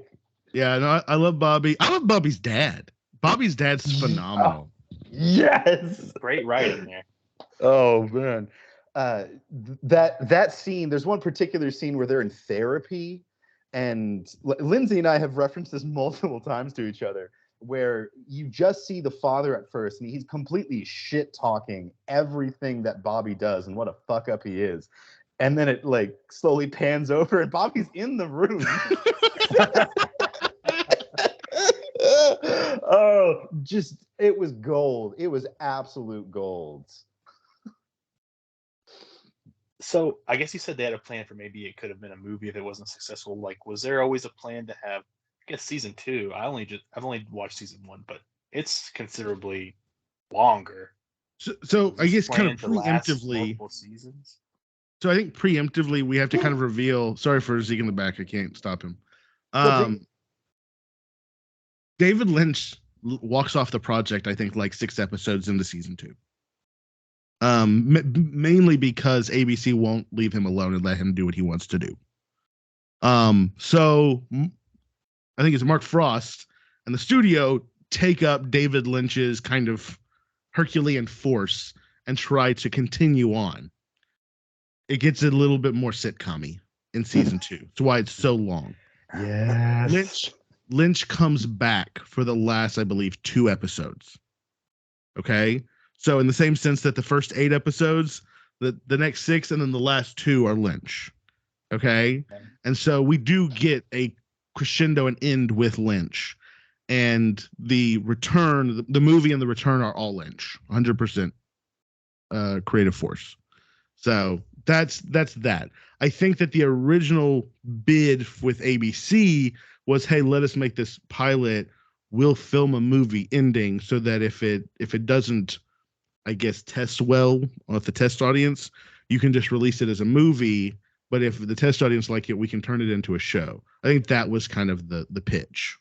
Yeah, no, I love Bobby. I love Bobby's dad. Bobby's dad's phenomenal. Yes. Great writing there. Oh, man. That scene, there's one particular scene where they're in therapy, and Lindsay and I have referenced this multiple times to each other, where you just see the father at first, and he's completely shit-talking everything that Bobby does and what a fuck-up he is. And then it, like, slowly pans over, and Bobby's in the room. Oh, just, it was gold. It was absolute gold. So I guess you said they had a plan for maybe it could have been a movie if it wasn't successful. Like, was there always a plan to have, I guess, season 2? I've only watched season 1, but it's considerably longer. So I guess kind of preemptively. Seasons? So I think preemptively we have to kind of reveal. Sorry for Zeke in the back. I can't stop him. David Lynch walks off the project, I think, like 6 episodes into season 2. Mainly because ABC won't leave him alone and let him do what he wants to do. So I think it's Mark Frost and the studio take up David Lynch's kind of Herculean force and try to continue on. It gets a little bit more sitcom-y in season 2. That's why it's so long. Yes. Lynch comes back for the last, I believe, 2 episodes. Okay? So in the same sense that the first 8 episodes, the next 6, and then the last 2 are Lynch. Okay? And so we do get a crescendo and end with Lynch. And the return, the movie and the return are all Lynch. 100% creative force. So that's that. I think that the original bid with ABC was, hey, let us make this pilot. We'll film a movie ending so that if it doesn't, I guess, test well with the test audience, you can just release it as a movie. But if the test audience like it, we can turn it into a show. I think that was kind of the pitch.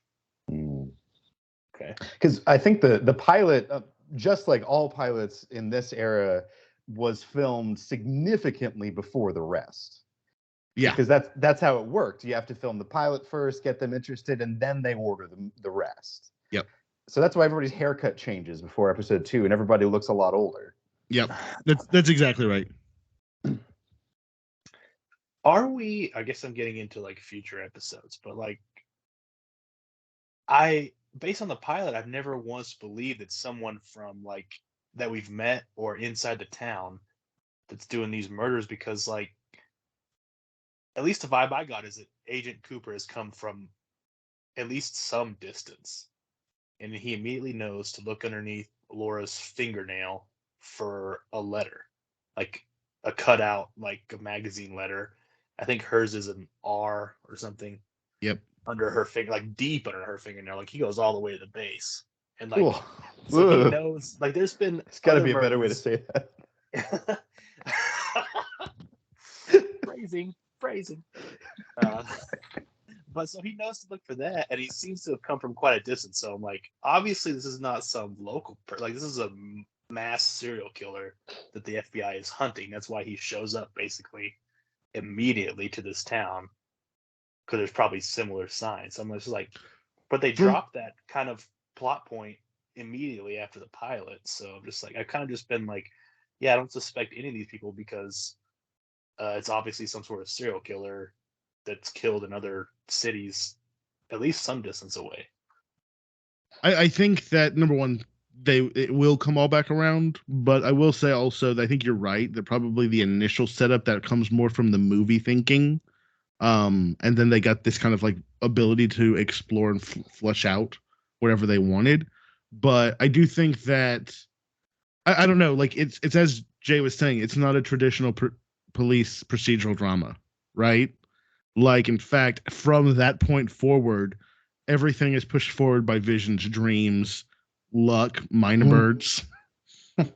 Okay. Because I think the pilot, just like all pilots in this era, was filmed significantly before the rest. Yeah. Because that's how it worked. You have to film the pilot first, get them interested, and then they order the rest. Yep. So that's why everybody's haircut changes before episode 2, and everybody looks a lot older. Yep. That's exactly right. Are we, I guess I'm getting into like future episodes, but like based on the pilot, I've never once believed that someone from like that we've met or inside the town that's doing these murders, because like at least the vibe I got is that Agent Cooper has come from at least some distance, and he immediately knows to look underneath Laura's fingernail for a letter, like a cutout, like a magazine letter. I think hers is an R or something. Yep. Under her finger, like deep under her fingernail. Like he goes all the way to the base. And like, Cool. so he knows, like there's been. It's got to be a better way to say that. Phrasing. But so he knows to look for that, and he seems to have come from quite a distance. So I'm like, obviously, this is not some local like this is a mass serial killer that the FBI is hunting. That's why he shows up basically immediately to this town, because there's probably similar signs. So I'm just like, but they dropped that kind of plot point immediately after the pilot. So I'm just like, I've kind of just been like, yeah, I don't suspect any of these people because it's obviously some sort of serial killer that's killed in other cities, at least some distance away. I think that number one, it will come all back around, but I will say also that I think you're right that probably the initial setup that comes more from the movie thinking, and then they got this kind of like ability to explore and flesh out whatever they wanted. But I do think that I don't know, like it's as Jay was saying, it's not a traditional police procedural drama, right? Like, in fact, from that point forward, everything is pushed forward by visions, dreams, luck, minor birds. Man,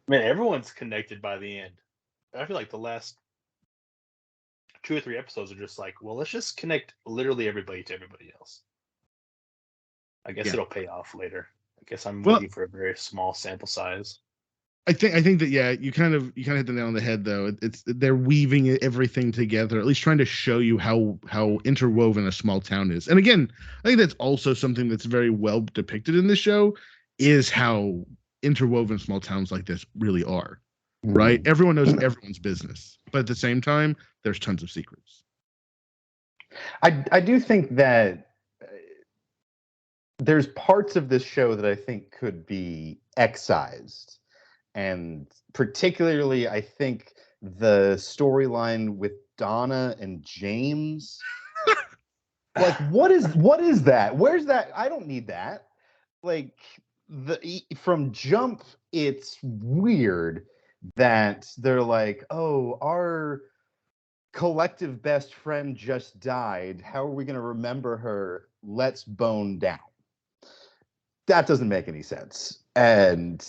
everyone's connected by the end. I feel like the last 2 or 3 episodes are just like, well, let's just connect literally everybody to everybody else. I guess it'll pay off later. I guess I'm waiting for a very small sample size. I think that you kind of hit the nail on the head though. They're weaving everything together, at least trying to show you how interwoven a small town is. And again, I think that's also something that's very well depicted in the show, is how interwoven small towns like this really are. Right? Everyone knows everyone's business, but at the same time, there's tons of secrets. I do think that there's parts of this show that I think could be excised. And particularly, I think the storyline with Donna and James. Like, what is that? Where's that? I don't need that. Like, from jump, it's weird that they're like, oh, our collective best friend just died. How are we going to remember her? Let's bone down. That doesn't make any sense. And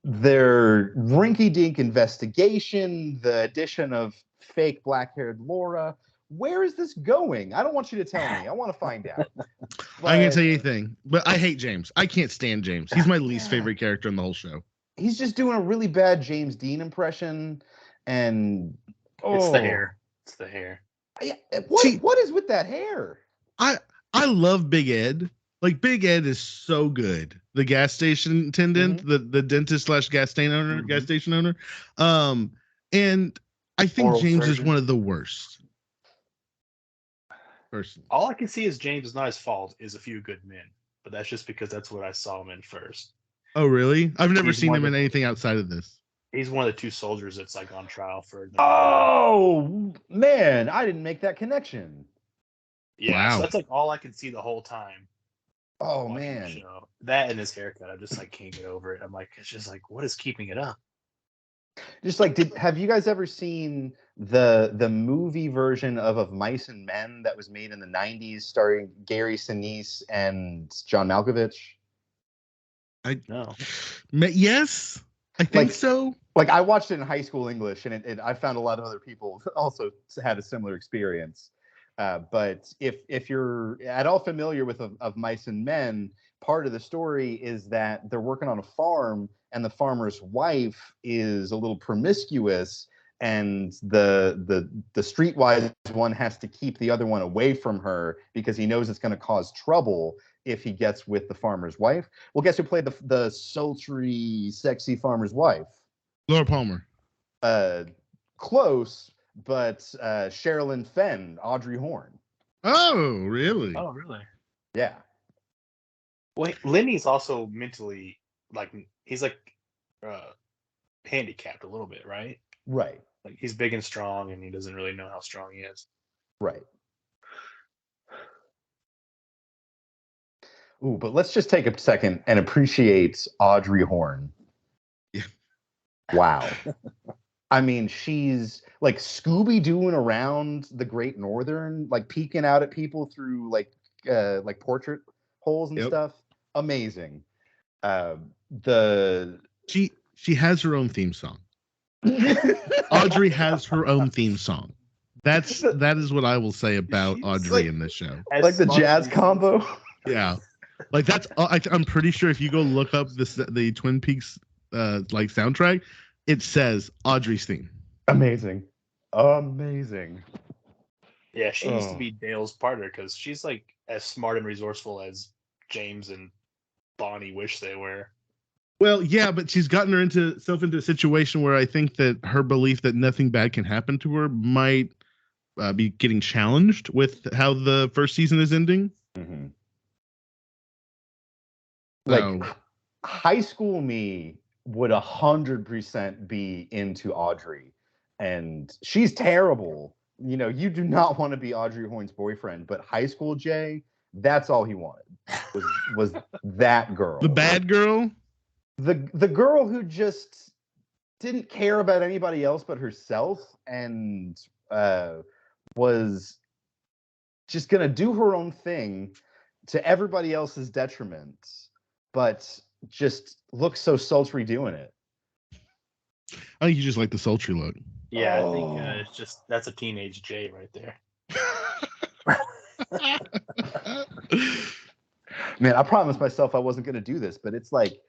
their rinky-dink investigation, the addition of fake black-haired Laura. Where is this going? I don't want you to tell me. I want to find out. I can't tell you anything, but I hate James. I can't stand James. He's my least favorite character in the whole show. He's just doing a really bad James Dean impression, and it's the hair. It's the hair. What is with that hair? I love Big Ed. Like, Big Ed is so good. The gas station attendant, the dentist / gas station owner. And I think Oral James surgeon. is one of the worst. Personally. All I can see is James is not his fault, is A Few Good Men. But that's just because that's what I saw him in first. Oh, really? I've never seen him in anything outside of this. He's one of the 2 soldiers that's like on trial for. Oh, man. I didn't make that connection. Yeah, so that's like all I could see the whole time. Oh, man. That and his haircut, I just like can't get over it. I'm like, it's just like, what is keeping it up? Just like, have you guys ever seen the movie version of Mice and Men that was made in the 90s starring Gary Sinise and John Malkovich? No. Yes, I think so. Like, I watched it in high school English, and I found a lot of other people also had a similar experience. But if you're at all familiar with of Mice and Men, part of the story is that they're working on a farm, and the farmer's wife is a little promiscuous, and the streetwise one has to keep the other one away from her because he knows it's going to cause trouble if he gets with the farmer's wife. Well, guess who played the sultry, sexy farmer's wife? Laura Palmer. Close. But Sherilyn Fenn, Audrey Horne. Oh, really? Oh, really? Yeah. Well, Lenny's also mentally, like, he's like handicapped a little bit, right? Right. Like, he's big and strong, and he doesn't really know how strong he is. Right. Ooh, but let's just take a second and appreciate Audrey Horne. Yeah. Wow. I mean, she's like Scooby-Dooing around the Great Northern, like peeking out at people through like portrait holes and stuff. Amazing. The She has her own theme song. Audrey has her own theme song. That is what I will say about She's Audrey in this show. like the jazz combo. Yeah, like that's. I'm pretty sure if you go look up the Twin Peaks like soundtrack, it says Audrey's theme. Amazing. Yeah, she used to be Dale's partner because she's like as smart and resourceful as James and Bonnie wish they were. Well, yeah, but she's gotten herself into a situation where I think that her belief that nothing bad can happen to her might be getting challenged with how the first season is ending. Mm-hmm. So, Like high school me would 100% be into Audrey, and she's terrible. You know, you do not want to be Audrey Horne's boyfriend, but high school Jay, that's all he wanted was that girl, the bad girl. the girl who just didn't care about anybody else but herself, and was just gonna do her own thing to everybody else's detriment, but just looks so sultry doing it. I think you just like the sultry look. Yeah, I think it's just that's a teenage Jay right there. Man, I promised myself I wasn't gonna do this, but it's like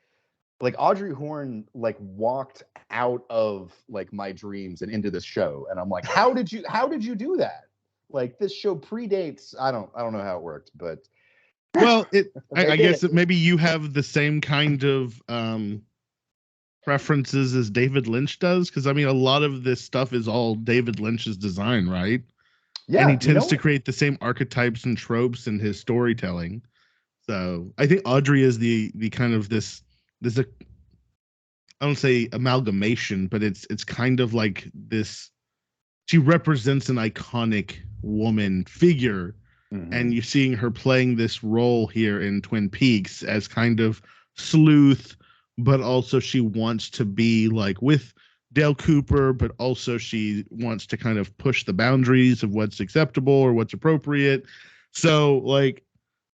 Audrey Horne like walked out of like my dreams and into this show, and I'm like, how did you do that? Like, this show predates. I don't know how it worked, but well, I guess that maybe you have the same kind of preferences as David Lynch does, because I mean, a lot of this stuff is all David Lynch's design, right? yeah, and he tends to create the same archetypes and tropes in his storytelling. So I think Audrey is the kind of this I don't say amalgamation, but it's kind of like this. She represents an iconic woman figure, and you're seeing her playing this role here in Twin Peaks as kind of sleuth, but also she wants to be like with Dale Cooper, but also she wants to kind of push the boundaries of what's acceptable or what's appropriate. So like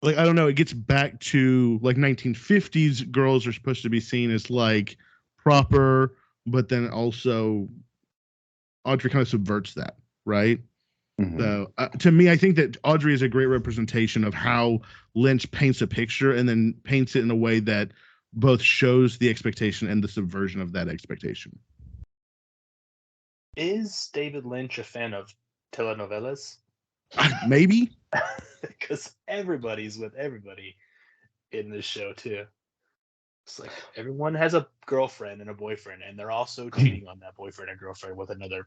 I don't know, it gets back to like 1950s girls are supposed to be seen as like proper, but then also Audrey kind of subverts that, right? So to me, I think that Audrey is a great representation of how Lynch paints a picture and then paints it in a way that both shows the expectation and the subversion of that expectation. Is David Lynch a fan of telenovelas? Maybe. Because everybody's with everybody in this show too. It's like everyone has a girlfriend and a boyfriend, and they're also cheating on that boyfriend or girlfriend with another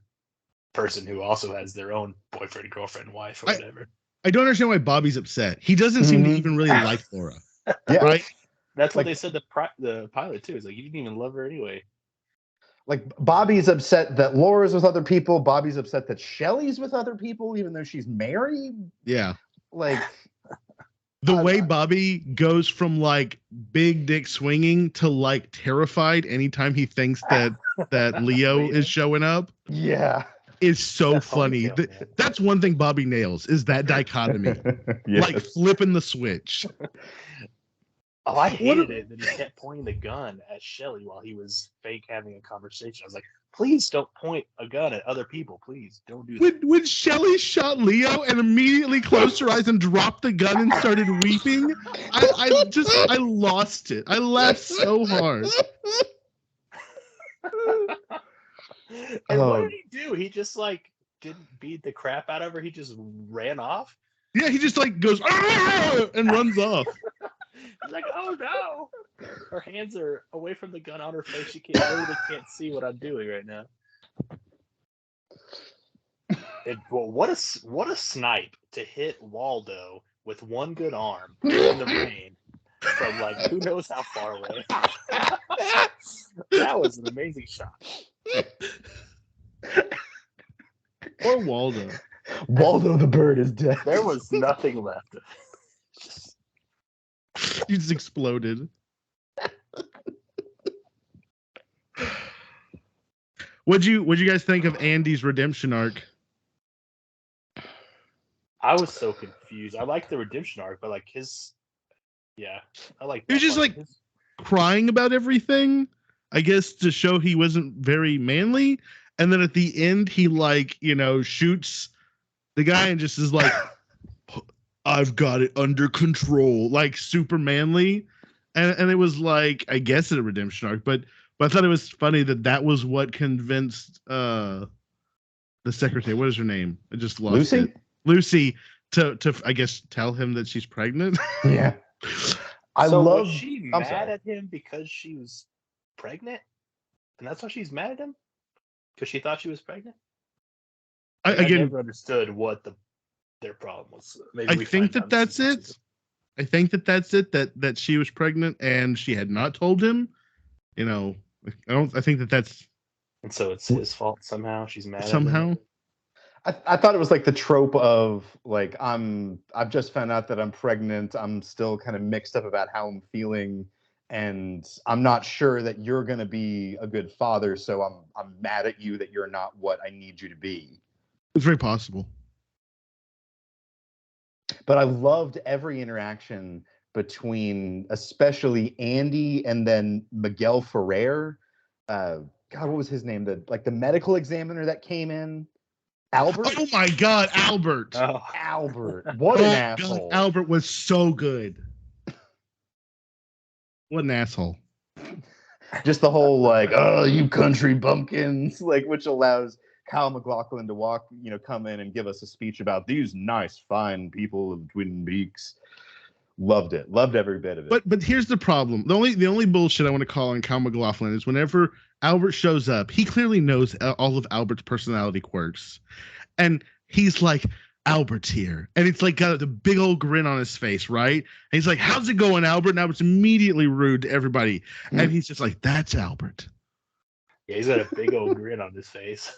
person who also has their own boyfriend, girlfriend, wife, or whatever. I don't understand why Bobby's upset. He doesn't seem to even really like Laura. Yeah. Right? That's what they said the pilot too. Is like, you didn't even love her anyway. Like, Bobby's upset that Laura's with other people. Bobby's upset that Shelley's with other people, even though she's married. Yeah. Like, the way Bobby goes from like big dick swinging to like terrified anytime he thinks that Leo is showing up. Yeah. Is so funny. That's one thing Bobby nails, is that dichotomy. Yes. Like flipping the switch. Oh, I hated it that he kept pointing the gun at Shelley while he was fake having a conversation. I was like, please don't point a gun at other people. Please don't do that. When Shelley shot Leo and immediately closed her eyes and dropped the gun and started weeping, I lost it. I laughed so hard. And what did he do? He just like didn't beat the crap out of her. He just ran off. Yeah, he just like goes and runs off. He's like, oh no! Her hands are away from the gun on her face. She literally can't see what I'm doing right now. Well, what a snipe to hit Waldo with one good arm in the rain from like who knows how far away. That was an amazing shot. Poor Waldo. Waldo the bird is dead. There was nothing left. He just exploded. What'd you guys think of Andy's redemption arc? I was so confused. I like the redemption arc, but like I like. It was just like crying about everything, I guess to show he wasn't very manly. And then at the end, he shoots the guy and just is like, I've got it under control, like super manly. And it was like, I guess a redemption arc, but I thought it was funny that was what convinced the secretary, what is her name? I just lost it. Lucy to I guess tell him that she's pregnant. Yeah. Was she mad at him because she was pregnant? And that's why she's mad at him? Because she thought she was pregnant? I never understood what their problem was. Maybe I think that's it. I think that's it. That she was pregnant and she had not told him. I think that's. And so it's his fault somehow. She's mad somehow. at him. I thought it was like the trope of like I've just found out that I'm pregnant. I'm still kind of mixed up about how I'm feeling, and I'm not sure that you're gonna be a good father. So I'm mad at you that you're not what I need you to be. It's very possible. But I loved every interaction between, especially Andy and then Miguel Ferrer. God, what was his name? The medical examiner that came in. Albert? Oh my God, Albert! Oh. Albert, what an asshole! God, Albert was so good. What an asshole! Just the whole you country bumpkins, which allows Kyle MacLachlan to come in and give us a speech about these nice, fine people of Twin Peaks. Loved it. Loved every bit of it. But here's the problem. The only bullshit I want to call on Kyle MacLachlan is whenever Albert shows up, he clearly knows all of Albert's personality quirks. And he's like, Albert's here. And it's like got the big old grin on his face, right? And he's like, how's it going, Albert? And Albert's immediately rude to everybody. And he's just like, that's Albert. Yeah, he's got a big old grin on his face.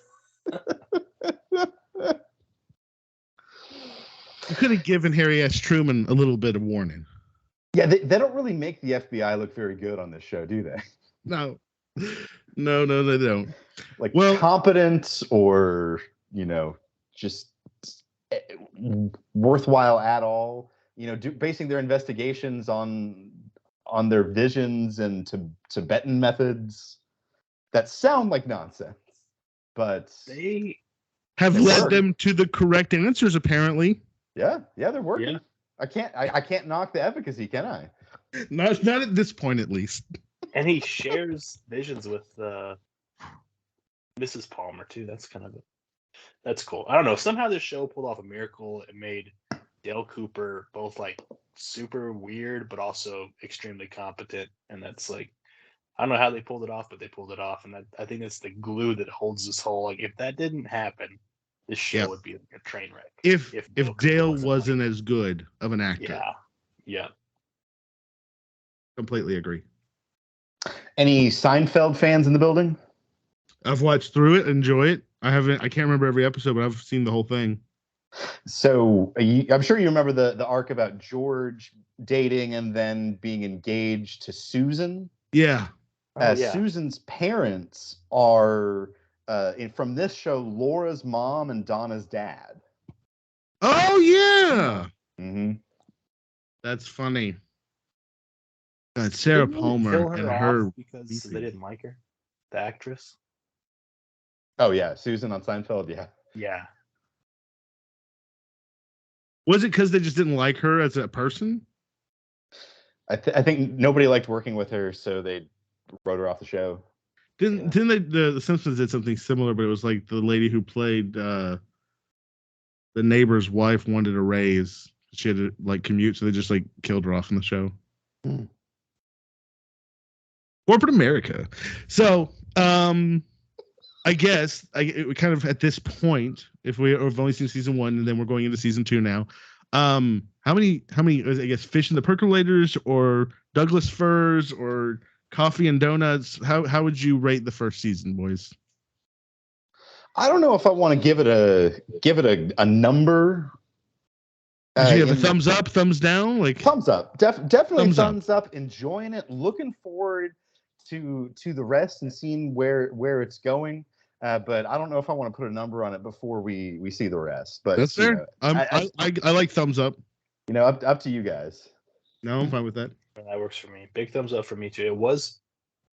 You could have given Harry S. Truman a little bit of warning. Yeah, they don't really make the FBI look very good on this show, do they? No, they don't. Competent or, just worthwhile at all. Basing their investigations on their visions and Tibetan methods that sound like nonsense, but they have led them to the correct answers, apparently. Yeah, they're working. Yeah. I can't knock the efficacy, can I? Not at this point, at least. And he shares visions with Mrs. Palmer too. That's cool. I don't know. Somehow this show pulled off a miracle. It made Dale Cooper both super weird, but also extremely competent. And that's I don't know how they pulled it off, but they pulled it off. And I think that's the glue that holds this whole. If that didn't happen, this show would be a train wreck. If Dale wasn't as good of an actor. Yeah. Completely agree. Any Seinfeld fans in the building? I've watched through it, enjoy it. I can't remember every episode, but I've seen the whole thing. So I'm sure you remember the arc about George dating and then being engaged to Susan. Yeah. Susan's parents are from this show, Laura's mom and Donna's dad. Oh yeah. Mm-hmm. That's funny. Sarah Palmer and her because they didn't like her, the actress. Oh yeah, Susan on Seinfeld. Yeah. Was it because they just didn't like her as a person? I think nobody liked working with her, so they wrote her off the show. Didn't they? The Simpsons did something similar, but it was like the lady who played the neighbor's wife wanted a raise. She had to commute, so they just killed her off in the show. Corporate America. So, I guess we kind of at this point, if we've only seen season 1 and then we're going into season 2 now. How many? I guess fish in the percolators or Douglas firs or coffee and donuts. How would you rate the first season, boys? I don't know if I want to give it a number. Did you have a thumbs up, thumbs down? Thumbs up. Definitely thumbs up. Enjoying it. Looking forward to the rest and seeing where it's going. But I don't know if I want to put a number on it before we see the rest. But that's fair. I like thumbs up. Up to you guys. No, I'm fine with that. That works for me. Big thumbs up for me too. It was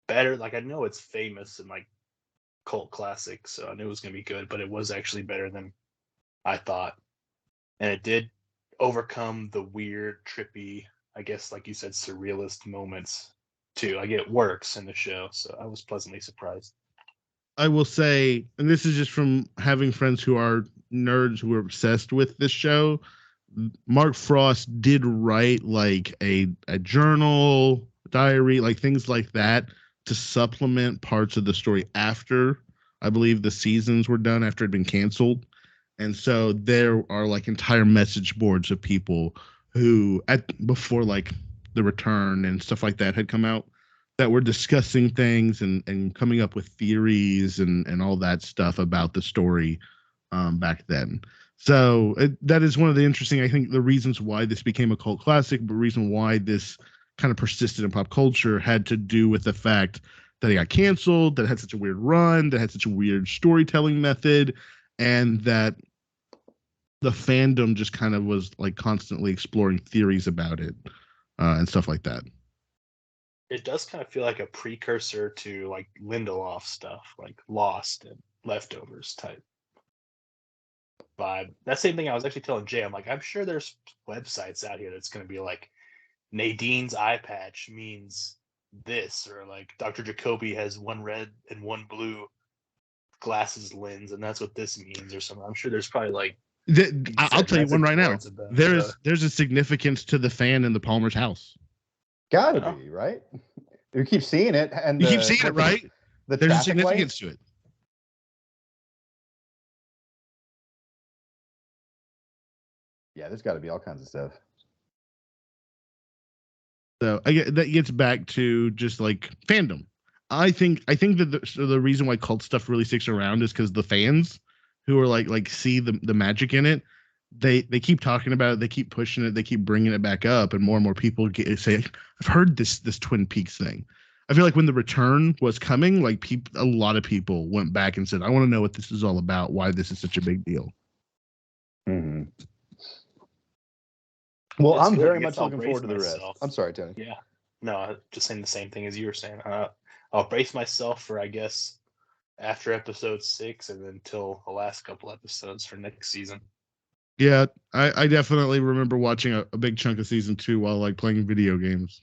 better. Like I know it's famous and like cult classic, so I knew it was gonna be good, but it was actually better than I thought. And it did overcome the weird, trippy, I guess like you said, surrealist moments too. Like it works in the show, so I was pleasantly surprised. I will say, and this is just from having friends who are nerds who are obsessed with this show. Mark Frost did write like a journal, diary, like things like that to supplement parts of the story after I believe the seasons were done after it had been canceled. And so there are like entire message boards of people who at before like the return and stuff like that had come out that were discussing things and coming up with theories and all that stuff about the story back then. So that is one of the interesting, I think, the reasons why this became a cult classic, but the reason why this kind of persisted in pop culture had to do with the fact that it got canceled, that it had such a weird run, that it had such a weird storytelling method, and that the fandom just kind of was like constantly exploring theories about it and stuff like that. It does kind of feel like a precursor to like Lindelof stuff, like Lost and Leftovers type vibe. That same thing I was actually telling Jay. I'm like, I'm sure there's websites out here that's going to be like Nadine's eye patch means this, or like Dr. Jacoby has one red and one blue glasses lens, and that's what this means, or something. I'm sure there's probably like I'll tell you one right now. There's a significance to the fan in the Palmer's house. Gotta be, right? You keep seeing it, and you keep seeing it, right? There's a significance to it. Yeah, there's got to be all kinds of stuff. So that gets back to just like fandom. I think that the reason why cult stuff really sticks around is because the fans who are like see the magic in it, they keep talking about it, they keep pushing it, they keep bringing it back up, and more people say, I've heard this Twin Peaks thing. I feel like when the return was coming, like a lot of people went back and said, I want to know what this is all about, why this is such a big deal. Mm-hmm. Well, I'm very much looking forward to the rest. I'm sorry, Tony. Yeah. No, just saying the same thing as you were saying. I'll brace myself for, I guess, after episode 6 and then until the last couple episodes for next season. Yeah, I definitely remember watching a big chunk of season 2 while like playing video games.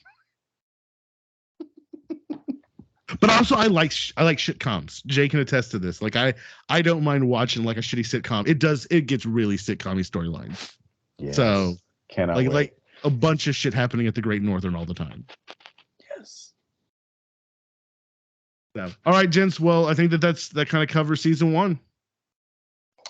But also, I like sitcoms. Jay can attest to this. Like, I don't mind watching like a shitty sitcom. It gets really sitcom-y storylines. Yes. So cannot wait. Like a bunch of shit happening at the Great Northern all the time. Yes. So, all right, gents. Well, I think that kind of covers season 1.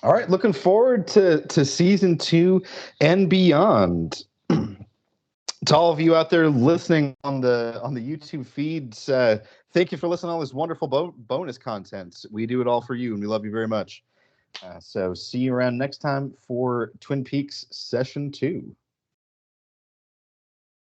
All right, looking forward to season 2 and beyond. To all of you out there listening on the YouTube feeds, thank you for listening to all this wonderful bonus content. We do it all for you, and we love you very much. So see you around next time for Twin Peaks Session 2.